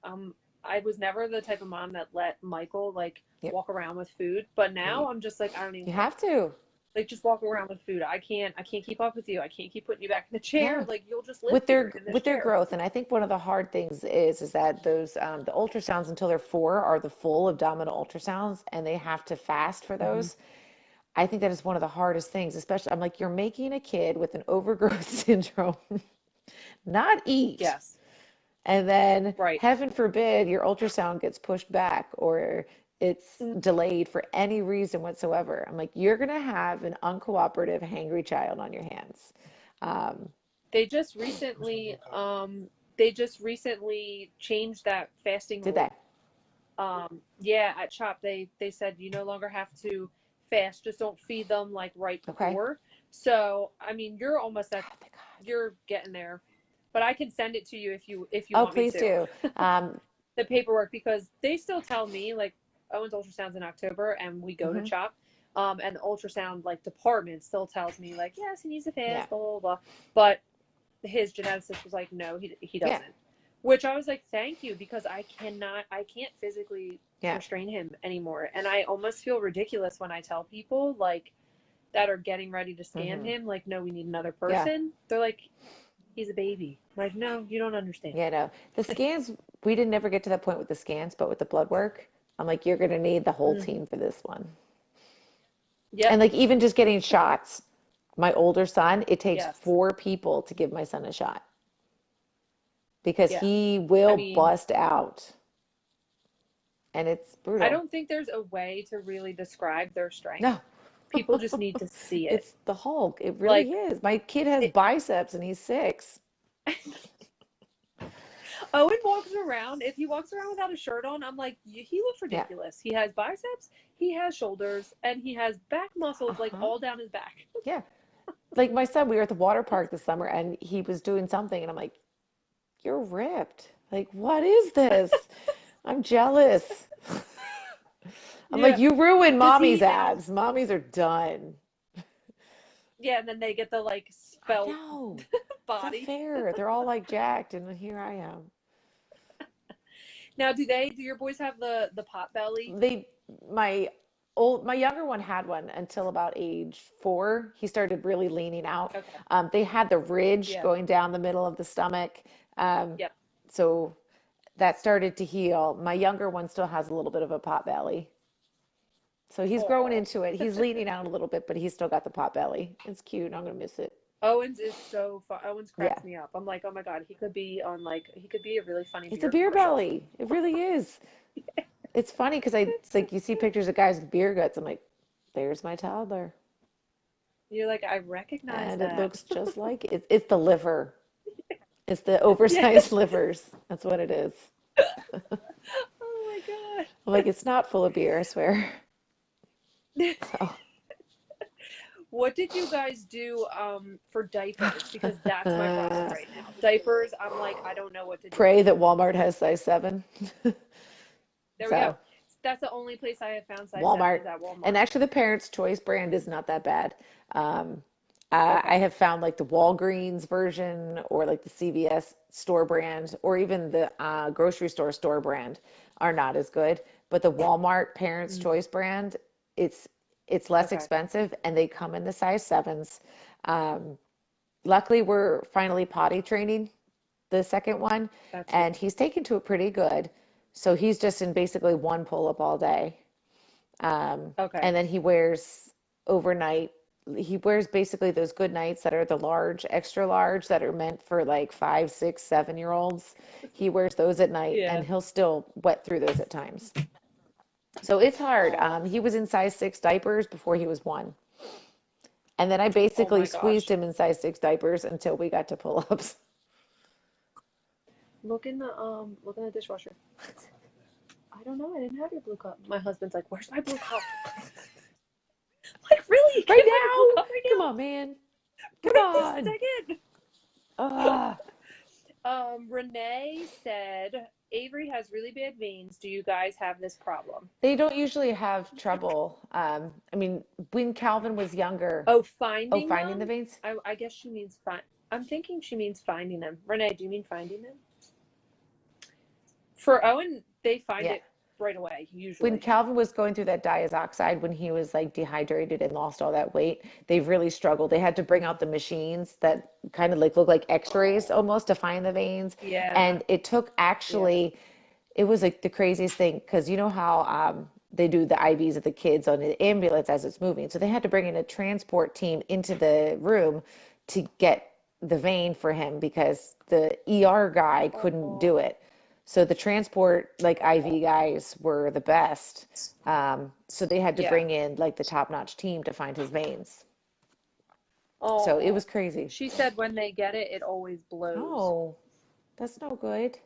I was never the type of mom that let Michael like Yep. walk around with food, but You, now I'm just like, I don't even you care. have to. Like, just walk around with food. I can't keep up with you. I can't keep putting you back in the chair. Yeah. Like, you'll just live here in this With their chair. growth, and I think one of the hard things is that those the ultrasounds until they're 4 are the full abdominal ultrasounds, and they have to fast for Hmm. those. I think that is one of the hardest things, especially I'm like, you're making a kid with an overgrowth syndrome not eat. Yes. And then, Right. heaven forbid, your ultrasound gets pushed back or it's Mm. delayed for any reason whatsoever. I'm like, you're going to have an uncooperative, hangry child on your hands. Um, They just recently, they just recently changed that fasting did they? rule. Yeah, at CHOP, they said you no longer have to fast. Just don't feed them like right Okay. before. So, I mean, you're almost at, God, thank God. you're getting there. But I can send it to you if you Oh, want me please to. do. The paperwork, because they still tell me, like, Owen's ultrasound's in October and we go to Mhm. CHOP. And the ultrasound like department still tells me like, yes, he needs to Yeah. fast, blah blah blah. But his geneticist was like, no, he Yeah. doesn't. Which I was like, thank you, because I can't physically Yeah. restrain him anymore. And I almost feel ridiculous when I tell people like that are getting ready to scan Mhm. him, like, no, we need another Yeah. person. They're like, he's a baby. I'm like, no, you don't understand. Yeah, no. The scans, we didn't never get to that point with the scans, but with the blood work, I'm like, you're going to need the whole Hmm. team for this one. And Yep. like even just getting shots, my older son, it takes Yes. 4 people to give my son a shot because Yeah. he I will mean, bust out and it's I brutal. don't think there's a way to really describe their strength. No, People just need to see it. it's the Hulk. It really Like, is. My kid has it, biceps and he's 6. Owen walks around. If he walks around without a shirt on, I'm like, he looks Yeah. ridiculous. He has biceps, he has shoulders, and he has back muscles like Uh-huh. all down his back. Yeah. Like my son, we were at the water park this summer and he was doing something and I'm like, you're ripped. Like, what is this? I'm jealous. I'm like, Yeah. you ruined Does mommy's he now? abs. Mommy's are done. Yeah, and then they get the like I spelt know. It's body. unfair. They're all like jacked, and here I am. Now, do your boys have the pot belly? They, my my younger one had one until about age 4. He started really leaning out. Okay. They had the ridge Yeah. going down the middle of the stomach. Um, Yep. so that started to heal. My younger one still has a little bit of a pot belly. So he's growing Oh. into it. He's leaning out a little bit, but he's still got the pot belly. It's cute. I'm gonna miss it. Owens is so fun. Owens Yeah. cracks me up. I'm like, oh my god, he could be on like he could be a really funny It's a beer beer commercial. belly. It really is. It's funny because it's like you see pictures of guys with beer guts. I'm like, there's my toddler. You're like, I recognize And it that. looks just like it. It's the liver. It's the Yeah. oversized livers. That's what it is. Oh my I'm like, it's not full of beer, I swear. god. So What did you guys do for diapers? Because that's my problem right now. Diapers, I'm like, I don't know what to do with pray that them. Walmart has size 7. There we go. So That's the only place I have found size 7 Walmart. is at And Walmart. actually, the Parents' Choice brand is not that bad. Um, I Okay. have found like the Walgreens version or like the CVS store brand or even the grocery store brand are not as good. But the Walmart Parents' Mm, Choice brand, it's it's less okay. expensive and they come in the size 7s. Um, Luckily, we're finally potty training the second one, That's and he's taken to it pretty good. So he's just in basically one pull-up all day. okay. And then he wears overnight, he wears basically those good nights that are the large, extra large that are meant for like 5, 6, 7 year olds. He wears those at night and Yeah. he'll still wet through those at times. So it's hard. Oh. He was in size 6 diapers before he was 1. And then I Oh basically my squeezed gosh. him in size 6 diapers until we got to pull-ups. Look in the dishwasher. I don't know. I didn't have your blue cup. My husband's like, "Where's my blue cup?" Like, really? You Right can't find your blue now? cup right Come now? on, man. Come Right this on. second. Ah. Renee said Avery has really bad veins. Do you guys have this problem? They don't usually have trouble. I mean, when Calvin was younger, Oh, oh, finding finding the them? veins? I guess she means find. I'm thinking she means finding them. Renee, do you mean finding them? For Owen, they find Yeah. it right away, When usually. Calvin was going through that diazoxide, when he was like dehydrated and lost all that weight, they really struggled. They had to bring out the machines that kind of like look like x-rays Oh, almost to find the veins. yeah, And it took yeah. actually, it was like the craziest thing because you know how they do the IVs of the kids on the ambulance as it's moving. So they had to bring in a transport team into the room to get the vein for him because the ER guy couldn't Oh, do it. So the transport like oh, IV guys were the best. So they had to yeah. bring in like the top-notch team to find his veins. So it Oh, was crazy. she said when they get it, it always blows. Oh, that's no good.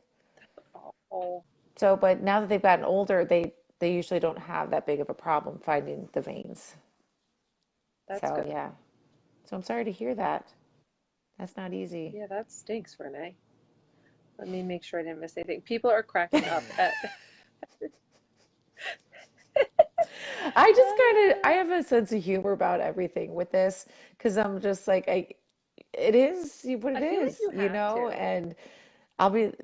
Oh, So, but now that they've gotten older, they usually don't have that big of a problem finding the veins. that's So good. yeah. So I'm sorry to hear that. That's not easy. Yeah, that stinks, Renee. Let me make sure I didn't miss anything. People are cracking up at. I just kind of I have a sense of humor about everything with this because I'm just like it is what it I feel like is, you have to. and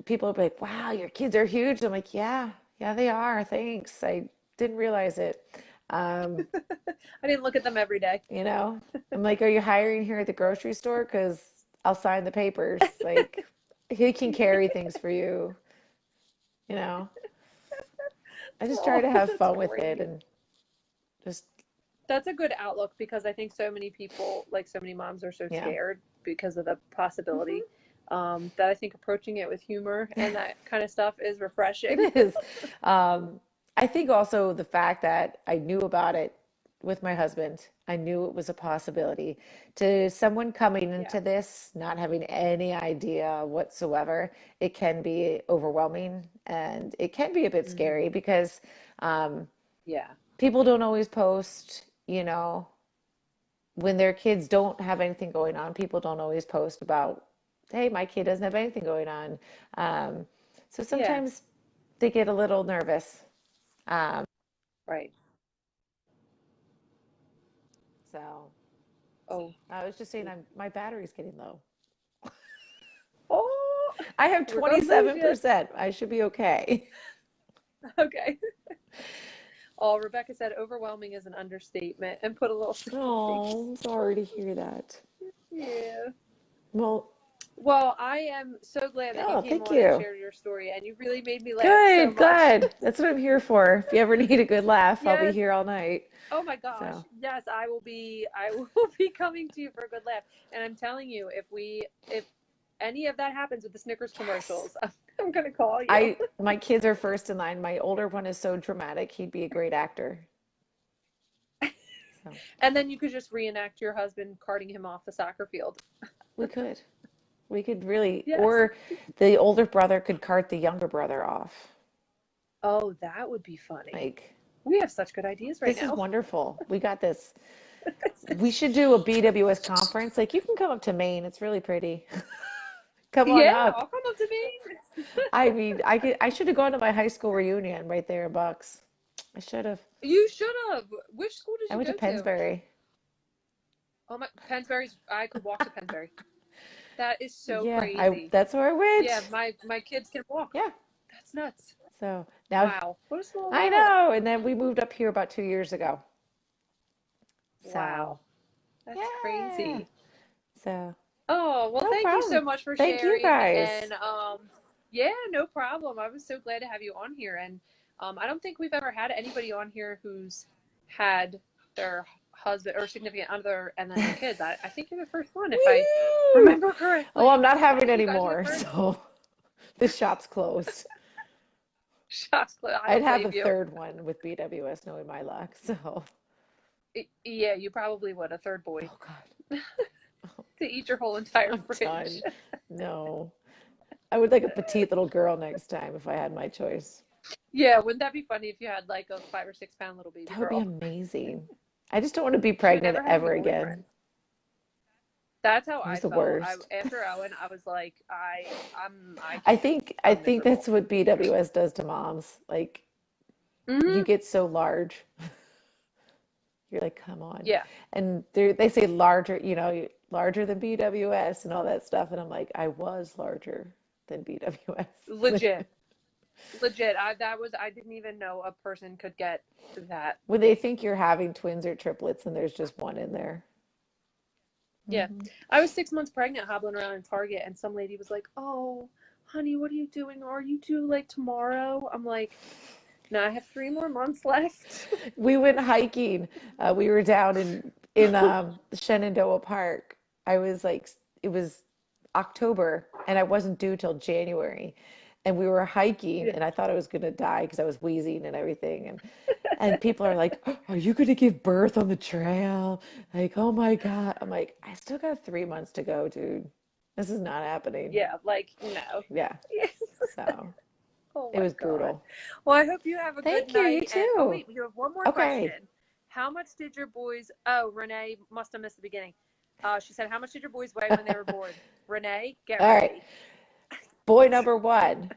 people will be like, "Wow, your kids are huge." I'm like, "Yeah, yeah, they are. Thanks. I didn't realize it." Um, I didn't look at them every day. you know, I'm like, "Are you hiring here at the grocery store? Because I'll sign the papers. Like, he can carry things for you, you know." I just try Oh, to have that's fun with it great. and just, That's a good outlook because I think so many people, like so many moms, are so yeah. scared because of the Hmm. possibility that I think approaching it with humor and that kind of stuff is refreshing. It is. Um, I think also the fact that I knew about it with my husband, I knew it was a possibility. To someone coming Yeah. into this, not having any idea whatsoever, it can be overwhelming and it can be a bit scary Hmm. because um, Yeah. people don't always post, when their kids don't have anything going on, people don't always post about, hey, my kid doesn't have anything going on. Um, so Yeah. sometimes they get a little nervous. Um, Right. so Oh. I was just saying, my battery's getting low. Oh, I have we're gonna lose you. 27%. I should be okay. Okay. Oh, Rebecca said overwhelming is an understatement and put a little sad Oh, face. I'm sorry to hear that. Yeah. Well, Well, I am so glad that you oh, came thank on and you. shared your story, and you really made me laugh so Good, much. good. That's what I'm here for. If you ever need a good laugh, I'll be Yes. here all night. Oh my gosh. So, Yes, I will be coming to you for a good laugh. And I'm telling you, if any of that happens with the Snickers yes. commercials, I'm gonna call you. My kids are first in line. My older one is so dramatic. He'd be a great actor. So, And then you could just reenact your husband carting him off the soccer field. we could. We could really, Yes. or the older brother could cart the younger brother off. Oh, that would be funny. Like, We have such good ideas right this is now. wonderful. We got this. We should do a BWS conference. Like, you can come up to Maine. It's really pretty. Come on Yeah, up. I'll come up to me. I mean, I should have gone to my high school reunion right there in Bucks. I should have. You should have. Which school did I you went to go to? Pennsbury. Oh my, Pennsbury's. I could walk to Pennsbury. That is so Yeah, I crazy. that's where I Yeah, went. my kids can walk. Yeah. That's nuts. So now Wow. What a small I world. know. And then we moved up here about 2 years ago. So Wow. That's yeah. crazy. So Oh, well, no thank you so problem. much for Thank you sharing. guys. And yeah, no problem. I was so glad to have you on here. And I don't think we've ever had anybody on here who's had their husband or significant other and then their kids. I think you're the first one, if I Woo! remember Oh, I'm correctly. not I having think you any guys are the more, first. so the shop's closed. Shots. I I'd don't have a blame you. third one with BWS knowing my luck. So, Yeah, you probably would. A third boy oh God, to eat your whole entire I'm fridge. done. No, I would like a petite little girl next time if I had my choice. Yeah, wouldn't that be funny if you had like a 5 or 6 pound little baby That would be girl? amazing. I just don't want to be She would pregnant never have any ever again. boyfriends. That's how It was I the felt. worst. After Owen, I was like, I I can't. think I I'm think miserable. that's what BWS does to moms. Like you Hmm. get so large. You're like, come on. Yeah, And they say larger, larger than BWS and all that stuff. And I'm like, I was larger than BWS. legit. Legit. I didn't even know a person could get that When they big. think you're having twins or triplets and there's just one in there. Yeah. Hmm. I was 6 months pregnant hobbling around in Target and some lady was like, "Oh, honey, what are you doing? Are you due like tomorrow?" I'm like, "No, I have 3 more months left." We went hiking. We were down in Shenandoah Park. I was like, it was October, and I wasn't due till January. And we were hiking, Yeah. and I thought I was gonna die because I was wheezing and everything. And people are like, "Are you gonna give birth on the trail?" Like, oh my God. I'm like, I still got 3 months to go, dude. This is not happening. Yeah, like no. Yeah. Yes. So Oh it my was God. brutal. Well, I hope you have a good Thank you. You night. And oh too. wait, you have one more Okay. question. How much did your boys? Oh, Renee must have missed the beginning. She said, "How much did your boys weigh when they were born?" Renee, get All right. ready. Boy number one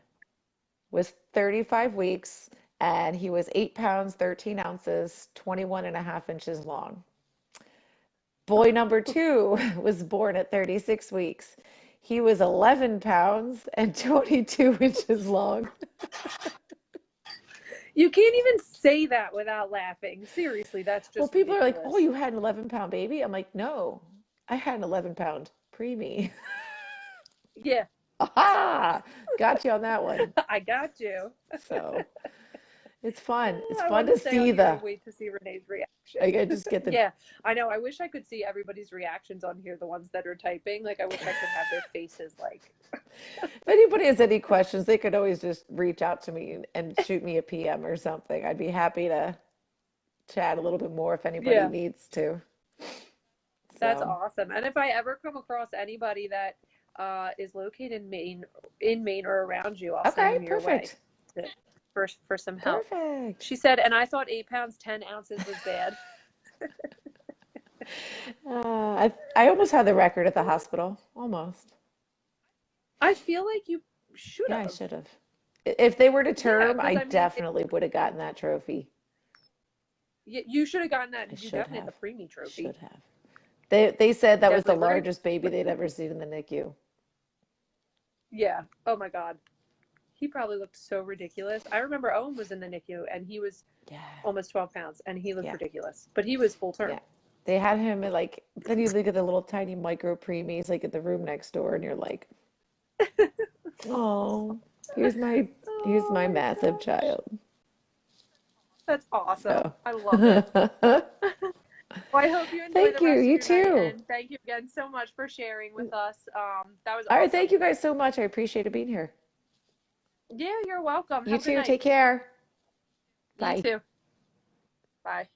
was 35 weeks and he was 8 pounds, 13 ounces, 21 and a half inches long. Boy number two was born at 36 weeks. He was 11 pounds and 22 inches long. You can't even say that without laughing. Seriously, that's Well, just people are like, oh, ridiculous. you had an 11-pound baby? I'm like, no, I had an 11-pound preemie. Yeah, Aha! Got you on that one. I got you. So it's fun. It's I fun want to to stay see on here and the, wait to see Renee's reaction. I just get the Yeah, I know. I wish I could see everybody's reactions on here, the ones that are typing. Like, I wish I could have their faces like, If anybody has any questions, they could always just reach out to me and shoot me a PM or something. I'd be happy to chat a little bit more if anybody yeah, needs to. that's So, awesome. And if I ever come across anybody that is located in Maine or around you, I'll send okay, them your way perfect. to, for some help. Perfect. She said, and I thought 8 pounds 10 ounces was bad. I almost had the record at the hospital. Almost. I feel like you should Yeah, I have. should have. If they were to Yeah, term, because I I mean, definitely would have gotten that trophy. you should have gotten that. I You should definitely had have. the preemie trophy. Should have. They said that was the Definitely. We're gonna. largest baby they'd ever seen in the NICU. Yeah. Oh my God. He probably looked so ridiculous. I remember Owen was in the NICU and he was Yeah. almost 12 pounds and he looked Yeah. ridiculous, but he was full term. Yeah. They had him at like, then you look at the little tiny micro preemies like at the room next door, and you're like, oh, here's Oh my my massive gosh. child. That's awesome. So, I love it. Well, I hope you enjoy thank the you. rest of You your night too. and thank you again so much for sharing with us. That was All right. Thank awesome. you guys so much. I appreciate it being here. Yeah, you're welcome. You Have a good too. night. Take care. You Bye. too. Bye.